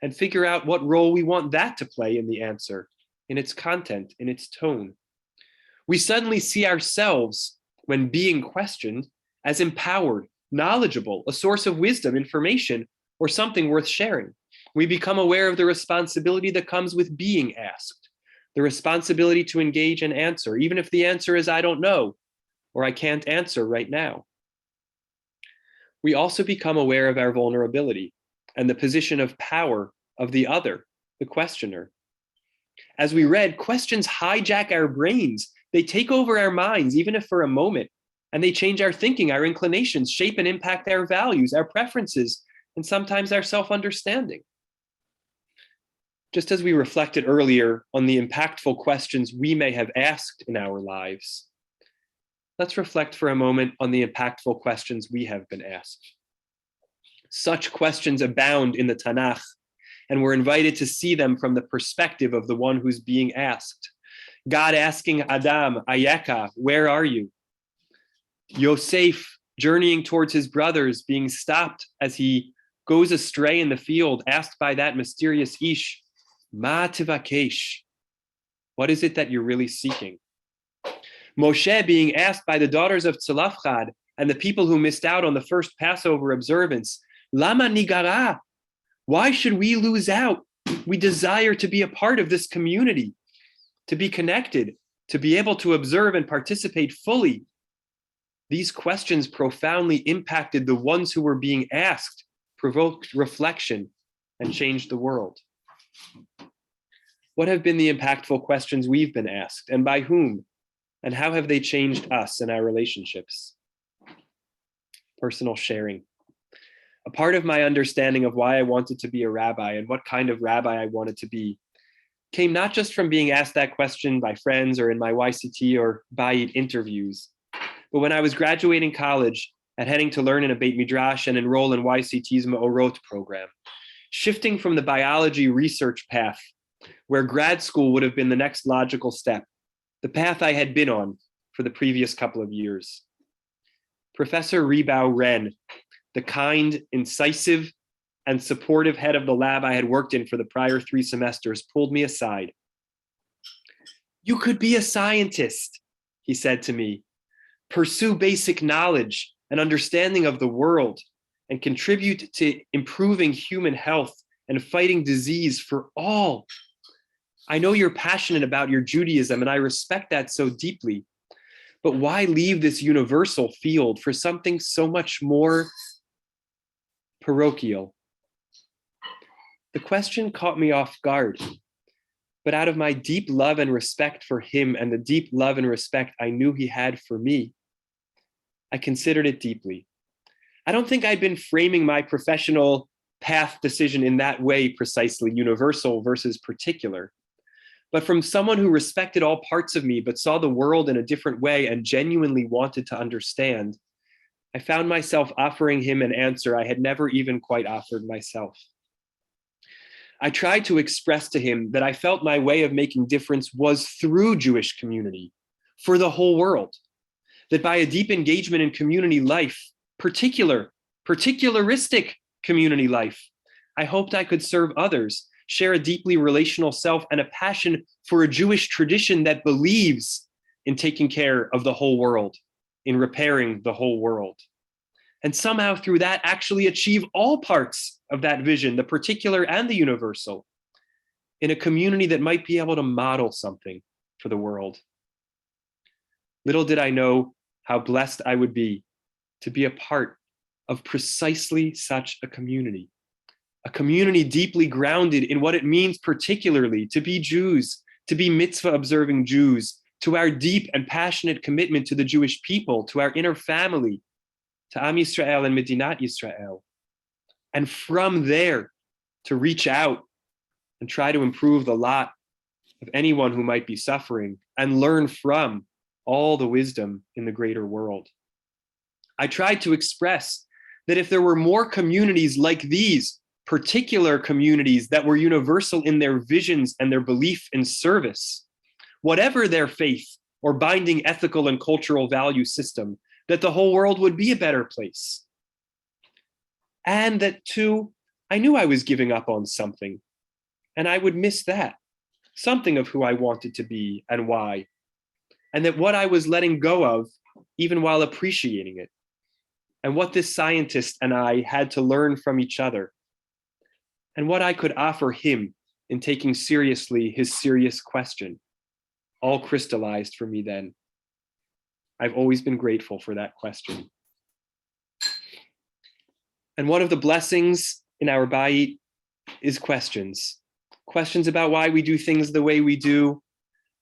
and figure out what role we want that to play in the answer, in its content, in its tone. We suddenly see ourselves, when being questioned, as empowered, knowledgeable, a source of wisdom, information, or something worth sharing. We become aware of the responsibility that comes with being asked, the responsibility to engage and answer, even if the answer is I don't know, or I can't answer right now. We also become aware of our vulnerability and the position of power of the other, the questioner. As we read, questions hijack our brains. They take over our minds, even if for a moment, and they change our thinking, our inclinations, shape and impact our values, our preferences, and sometimes our self-understanding. Just as we reflected earlier on the impactful questions we may have asked in our lives, let's reflect for a moment on the impactful questions we have been asked. Such questions abound in the Tanakh, and we're invited to see them from the perspective of the one who's being asked. God asking Adam, Ayeka, where are you? Yosef journeying towards his brothers, being stopped as he goes astray in the field, asked by that mysterious Ish, Ma tivakesh, what is it that you're really seeking? Moshe being asked by the daughters of Tzalafchad and the people who missed out on the first Passover observance, Lama nigara, why should we lose out? We desire to be a part of this community, to be connected, to be able to observe and participate fully. These questions profoundly impacted the ones who were being asked, provoked reflection, and changed the world. What have been the impactful questions we've been asked, and by whom? And how have they changed us and our relationships? Personal sharing. A part of my understanding of why I wanted to be a rabbi and what kind of rabbi I wanted to be came not just from being asked that question by friends or in my YCT or Bayit interviews, but when I was graduating college and heading to learn in a Beit Midrash and enroll in YCT's Ma'orot program, shifting from the biology research path, where grad school would have been the next logical step, the path I had been on for the previous couple of years. Professor Ribau Ren, the kind, incisive, and supportive head of the lab I had worked in for the prior 3 semesters, pulled me aside. You could be a scientist, he said to me. Pursue basic knowledge and understanding of the world and contribute to improving human health and fighting disease for all. I know you're passionate about your Judaism, and I respect that so deeply. But why leave this universal field for something so much more parochial? The question caught me off guard, but out of my deep love and respect for him and the deep love and respect I knew he had for me, I considered it deeply. I don't think I'd been framing my professional path decision in that way precisely, universal versus particular. But from someone who respected all parts of me, but saw the world in a different way and genuinely wanted to understand, I found myself offering him an answer I had never even quite offered myself. I tried to express to him that I felt my way of making difference was through Jewish community, for the whole world. That by a deep engagement in community life, particularistic community life, I hoped I could serve others, share a deeply relational self and a passion for a Jewish tradition that believes in taking care of the whole world, in repairing the whole world. And somehow through that actually achieve all parts of that vision, the particular and the universal, in a community that might be able to model something for the world. Little did I know how blessed I would be to be a part of precisely such a community deeply grounded in what it means particularly to be Jews, to be mitzvah-observing Jews, to our deep and passionate commitment to the Jewish people, to our inner family, to Am Yisrael and Medinat Yisrael. And from there, to reach out and try to improve the lot of anyone who might be suffering and learn from all the wisdom in the greater world. I tried to express that if there were more communities like these, particular communities that were universal in their visions and their belief in service, whatever their faith or binding ethical and cultural value system, that the whole world would be a better place. And that too, I knew I was giving up on something, and I would miss that, something of who I wanted to be and why, and that what I was letting go of, even while appreciating it, and what this scientist and I had to learn from each other, and what I could offer him in taking seriously his serious question, all crystallized for me then. I've always been grateful for that question. And one of the blessings in our Bayit is questions. Questions about why we do things the way we do.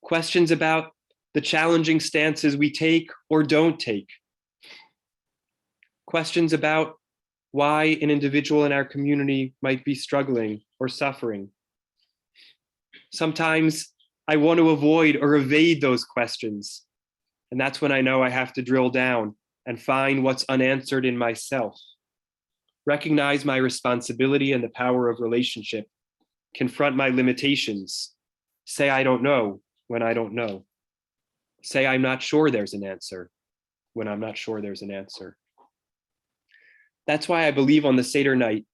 Questions about the challenging stances we take or don't take. Questions about why an individual in our community might be struggling or suffering. Sometimes I want to avoid or evade those questions. And that's when I know I have to drill down and find what's unanswered in myself. Recognize my responsibility and the power of relationship. Confront my limitations. Say I don't know when I don't know. Say I'm not sure there's an answer when I'm not sure there's an answer. That's why I believe on the Seder night,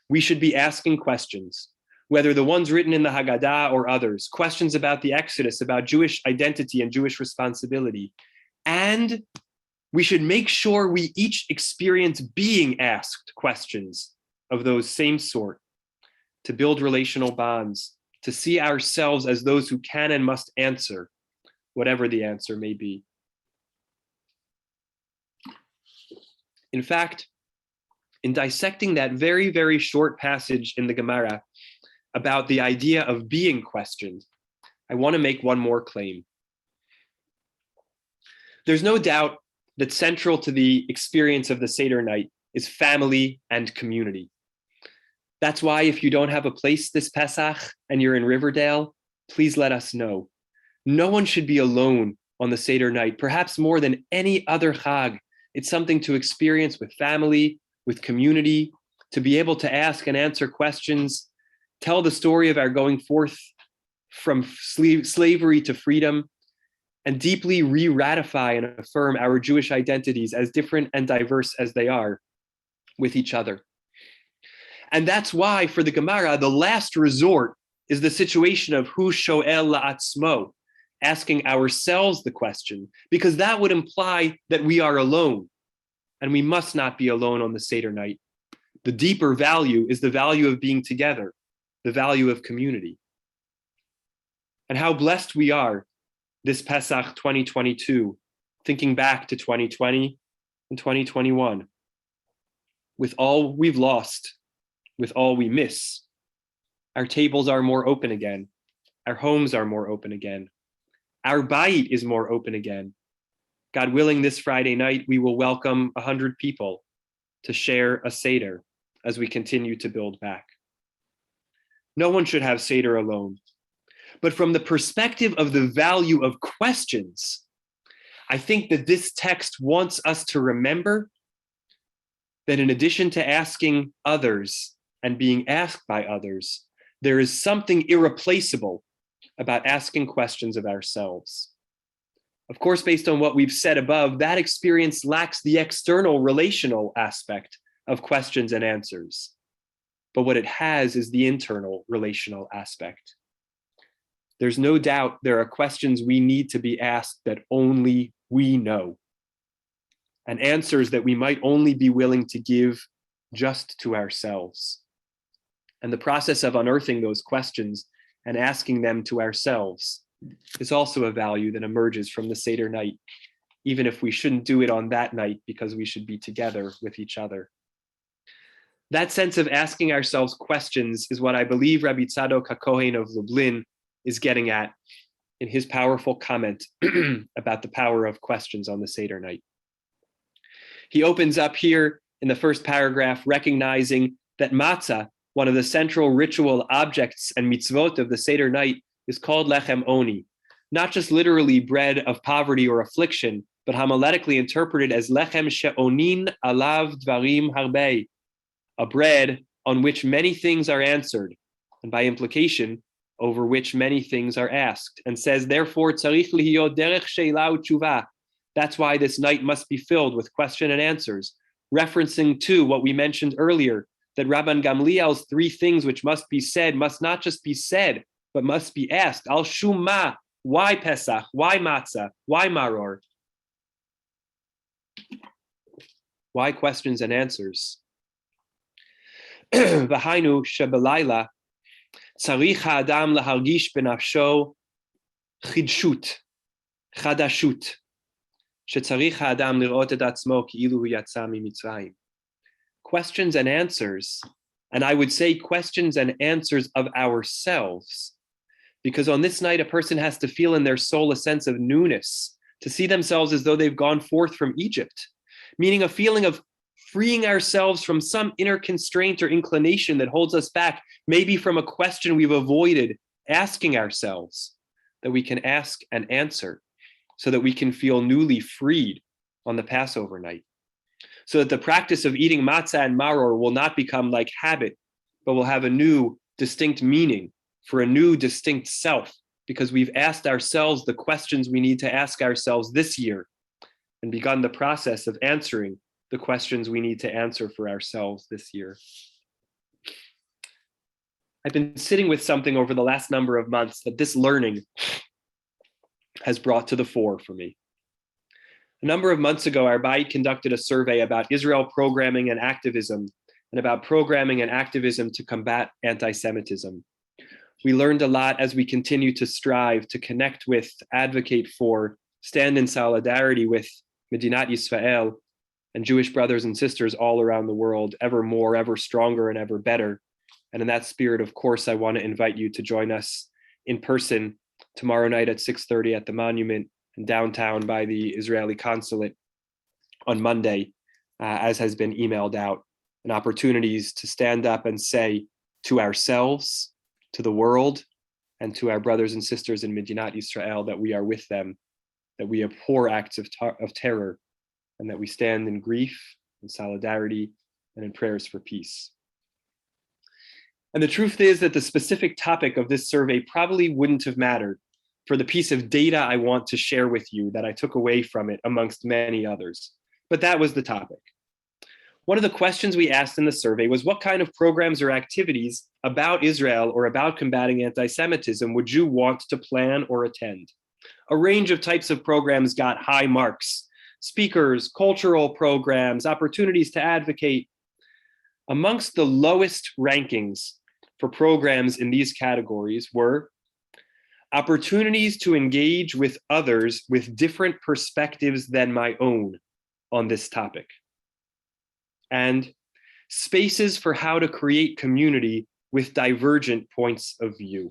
we should be asking questions, whether the ones written in the Haggadah or others, questions about the Exodus, about Jewish identity and Jewish responsibility. And we should make sure we each experience being asked questions of those same sort, to build relational bonds, to see ourselves as those who can and must answer, whatever the answer may be. In fact, in dissecting that very, very short passage in the Gemara about the idea of being questioned, I want to make one more claim. There's no doubt that central to the experience of the Seder night is family and community. That's why if you don't have a place this Pesach and you're in Riverdale, please let us know. No one should be alone on the Seder night, perhaps more than any other Chag. It's something to experience with family, with community, to be able to ask and answer questions, tell the story of our going forth from slavery to freedom, and deeply re-ratify and affirm our Jewish identities as different and diverse as they are with each other. And that's why for the Gemara, the last resort is the situation of hu shoel la'atzmo, asking ourselves the question, because that would imply that we are alone, and we must not be alone on the Seder night. The deeper value is the value of being together, the value of community. And how blessed we are this Pesach 2022, thinking back to 2020 and 2021, with all we've lost, with all we miss. Our tables are more open again. Our homes are more open again. Our bayit is more open again. God willing, this Friday night, we will welcome 100 people to share a Seder as we continue to build back. No one should have Seder alone. But from the perspective of the value of questions, I think that this text wants us to remember that in addition to asking others and being asked by others, there is something irreplaceable about asking questions of ourselves. Of course, based on what we've said above, that experience lacks the external relational aspect of questions and answers. But what it has is the internal relational aspect. There's no doubt there are questions we need to be asked that only we know, and answers that we might only be willing to give just to ourselves. And the process of unearthing those questions and asking them to ourselves is also a value that emerges from the Seder night, even if we shouldn't do it on that night because we should be together with each other. That sense of asking ourselves questions is what I believe Rabbi Tzadok HaKohen of Lublin is getting at in his powerful comment about the power of questions on the Seder night. He opens up here in the first paragraph recognizing that matzah, one of the central ritual objects and mitzvot of the Seder night, is called lechem oni, not just literally bread of poverty or affliction, but homiletically interpreted as lechem she'onin alav dvarim harbei, a bread on which many things are answered, and by implication, over which many things are asked, and says, therefore, tzarich lihiyot derech sheila u'tshuva. That's why this night must be filled with question and answers, referencing to what we mentioned earlier, that Rabban Gamliel's three things which must be said must not just be said, but must be asked. Al Shumma, why Pesach? Why Matzah? Why Maror? Why questions and answers? V'hainu shebelayla tzarich ha'adam lahargish benafsho chidshut, chadashut, shetzarich ha'adam lirot et atzmo ki'ilu hu yatsa mimitzrayim. Questions and answers, and I would say questions and answers of ourselves, because on this night a person has to feel in their soul a sense of newness, to see themselves as though they've gone forth from Egypt, meaning a feeling of freeing ourselves from some inner constraint or inclination that holds us back, maybe from a question we've avoided asking ourselves, that we can ask and answer so that we can feel newly freed on the Passover night. So that the practice of eating matzah and maror will not become like habit, but will have a new distinct meaning for a new distinct self, because we've asked ourselves the questions we need to ask ourselves this year and begun the process of answering the questions we need to answer for ourselves this year. I've been sitting with something over the last number of months that this learning has brought to the fore for me. A number of months ago, our Bayit conducted a survey about Israel programming and activism, and about programming and activism to combat anti-Semitism. We learned a lot as we continue to strive to connect with, advocate for, stand in solidarity with Medinat Yisrael and Jewish brothers and sisters all around the world, ever more, ever stronger, and ever better. And in that spirit, of course, I want to invite you to join us in person tomorrow night at 6:30 at the Monument in downtown by the Israeli consulate on Monday, as has been emailed out, and opportunities to stand up and say to ourselves, to the world, and to our brothers and sisters in Medinat Yisrael that we are with them, that we abhor acts of terror, and that we stand in grief, in solidarity, and in prayers for peace. And the truth is that the specific topic of this survey probably wouldn't have mattered for the piece of data I want to share with you that I took away from it amongst many others. But that was the topic. One of the questions we asked in the survey was, what kind of programs or activities about Israel or about combating anti-Semitism would you want to plan or attend? A range of types of programs got high marks: speakers, cultural programs, opportunities to advocate. Amongst the lowest rankings for programs in these categories were opportunities to engage with others with different perspectives than my own on this topic, and spaces for how to create community with divergent points of view.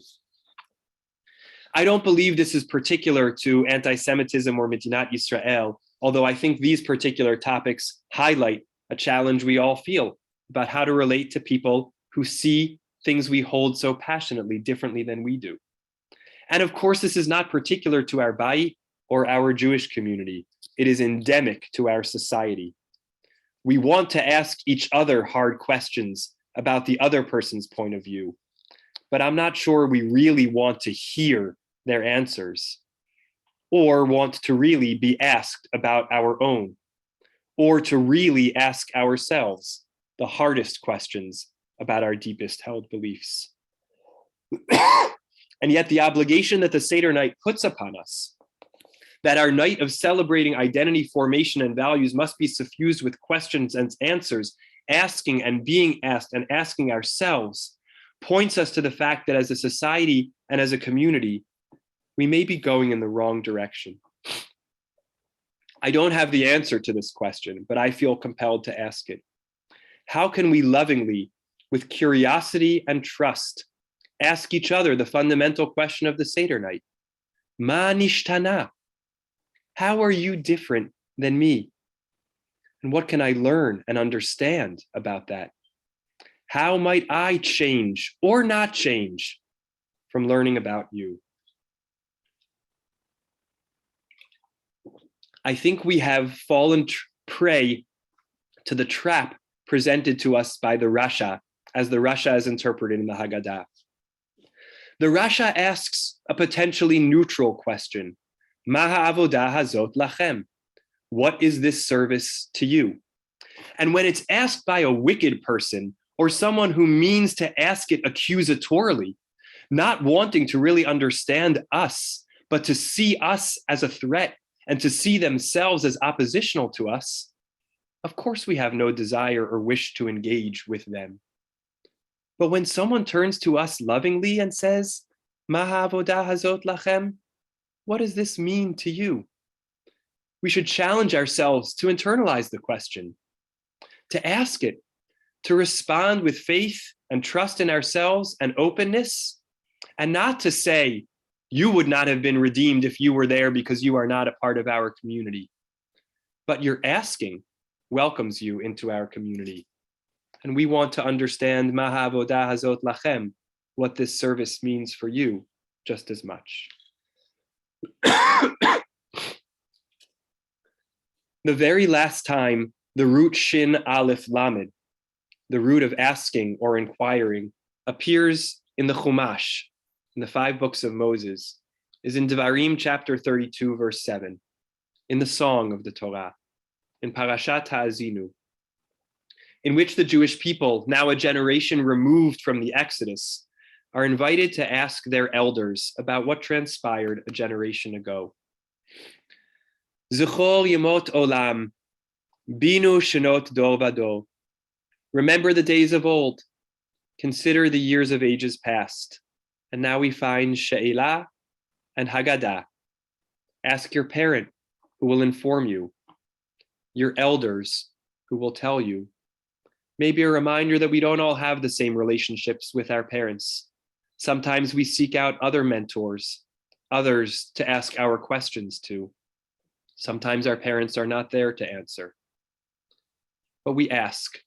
I don't believe this is particular to anti-Semitism or Medinat Yisrael, although I think these particular topics highlight a challenge we all feel about how to relate to people who see things we hold so passionately differently than we do. And of course, this is not particular to our Bayit or our Jewish community. It is endemic to our society. We want to ask each other hard questions about the other person's point of view, but I'm not sure we really want to hear their answers, or want to really be asked about our own, or to really ask ourselves the hardest questions about our deepest held beliefs. And yet the obligation that the Seder night puts upon us, that our night of celebrating identity formation and values must be suffused with questions and answers, asking and being asked and asking ourselves, points us to the fact that as a society and as a community, we may be going in the wrong direction. I don't have the answer to this question, but I feel compelled to ask it. How can we lovingly, with curiosity and trust, ask each other the fundamental question of the Seder night? Ma nishtana? How are you different than me? And what can I learn and understand about that? How might I change or not change from learning about you? I think we have fallen prey to the trap presented to us by the Rasha as the Rasha is interpreted in the Haggadah. The Rasha asks a potentially neutral question. Ma ha'avodah hazot lachem? What is this service to you? And when it's asked by a wicked person or someone who means to ask it accusatorily, not wanting to really understand us, but to see us as a threat and to see themselves as oppositional to us, of course we have no desire or wish to engage with them. But when someone turns to us lovingly and says, Ma ha'avodah hazot lachem? What does this mean to you? We should challenge ourselves to internalize the question, to ask it, to respond with faith and trust in ourselves and openness, and not to say, you would not have been redeemed if you were there because you are not a part of our community. But your asking welcomes you into our community. And we want to understand Ma ha'avodah hazot lachem, what this service means for you just as much. The very last time the root Shin Aleph Lamed, the root of asking or inquiring, appears in the Chumash, in the 5 books of Moses, is in Devarim chapter 32, verse 7, in the Song of the Torah, in Parashat Ha'azinu, in which the Jewish people, now a generation removed from the Exodus, are invited to ask their elders about what transpired a generation ago. Zechor yemot olam, binu shenot dor vador. Remember the days of old. Consider the years of ages past. And now we find She'elah and Haggadah. Ask your parent, who will inform you. Your elders, who will tell you. Maybe a reminder that we don't all have the same relationships with our parents. Sometimes we seek out other mentors, others to ask our questions to. Sometimes our parents are not there to answer. But we ask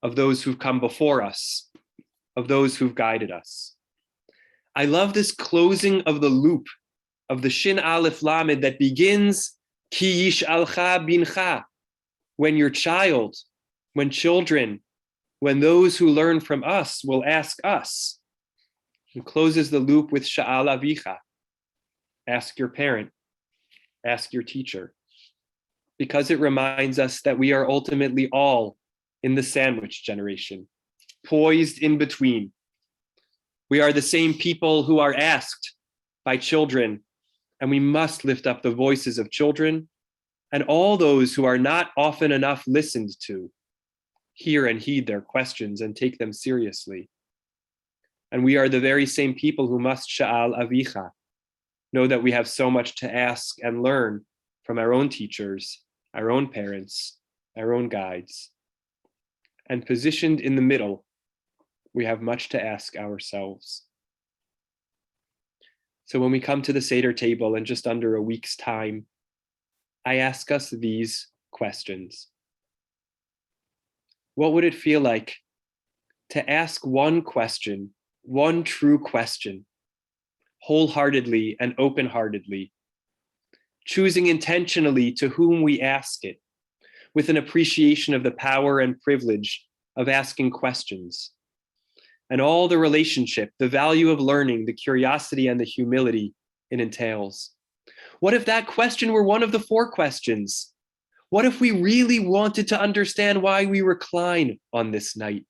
of those who've come before us, of those who've guided us. I love this closing of the loop of the Shin Aleph Lamed that begins, Ki yish'alcha bincha, when your child, when children, when those who learn from us will ask us. And closes the loop with Sha'al avicha, ask your parent, ask your teacher. Because it reminds us that we are ultimately all in the sandwich generation, poised in between. We are the same people who are asked by children, and we must lift up the voices of children and all those who are not often enough listened to, hear and heed their questions and take them seriously. And we are the very same people who must sha'al avicha, know that we have so much to ask and learn from our own teachers, our own parents, our own guides. And positioned in the middle, we have much to ask ourselves. So when we come to the Seder table in just under a week's time, I ask us these questions. What would it feel like to ask one question, one true question, wholeheartedly and open-heartedly, choosing intentionally to whom we ask it, with an appreciation of the power and privilege of asking questions, and all the relationship, the value of learning, the curiosity and the humility it entails? What if that question were one of the 4 questions? What if we really wanted to understand why we recline on this night,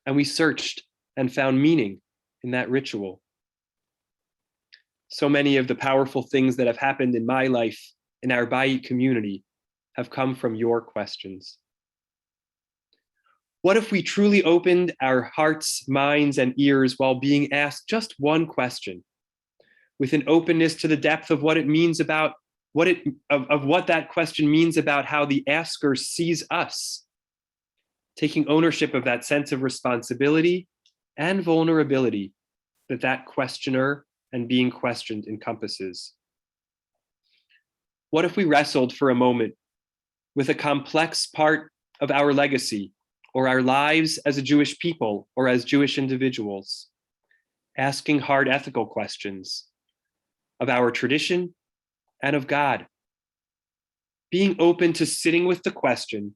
and we searched and found meaning in that ritual? So many of the powerful things that have happened in my life, in our Bayit community, have come from your questions. What if we truly opened our hearts, minds, and ears while being asked just one question, with an openness to the depth of what it means about what that question means about how the asker sees us, taking ownership of that sense of responsibility and vulnerability that questioner and being questioned encompasses? What if we wrestled for a moment with a complex part of our legacy or our lives as a Jewish people or as Jewish individuals, asking hard ethical questions of our tradition and of God, being open to sitting with the question,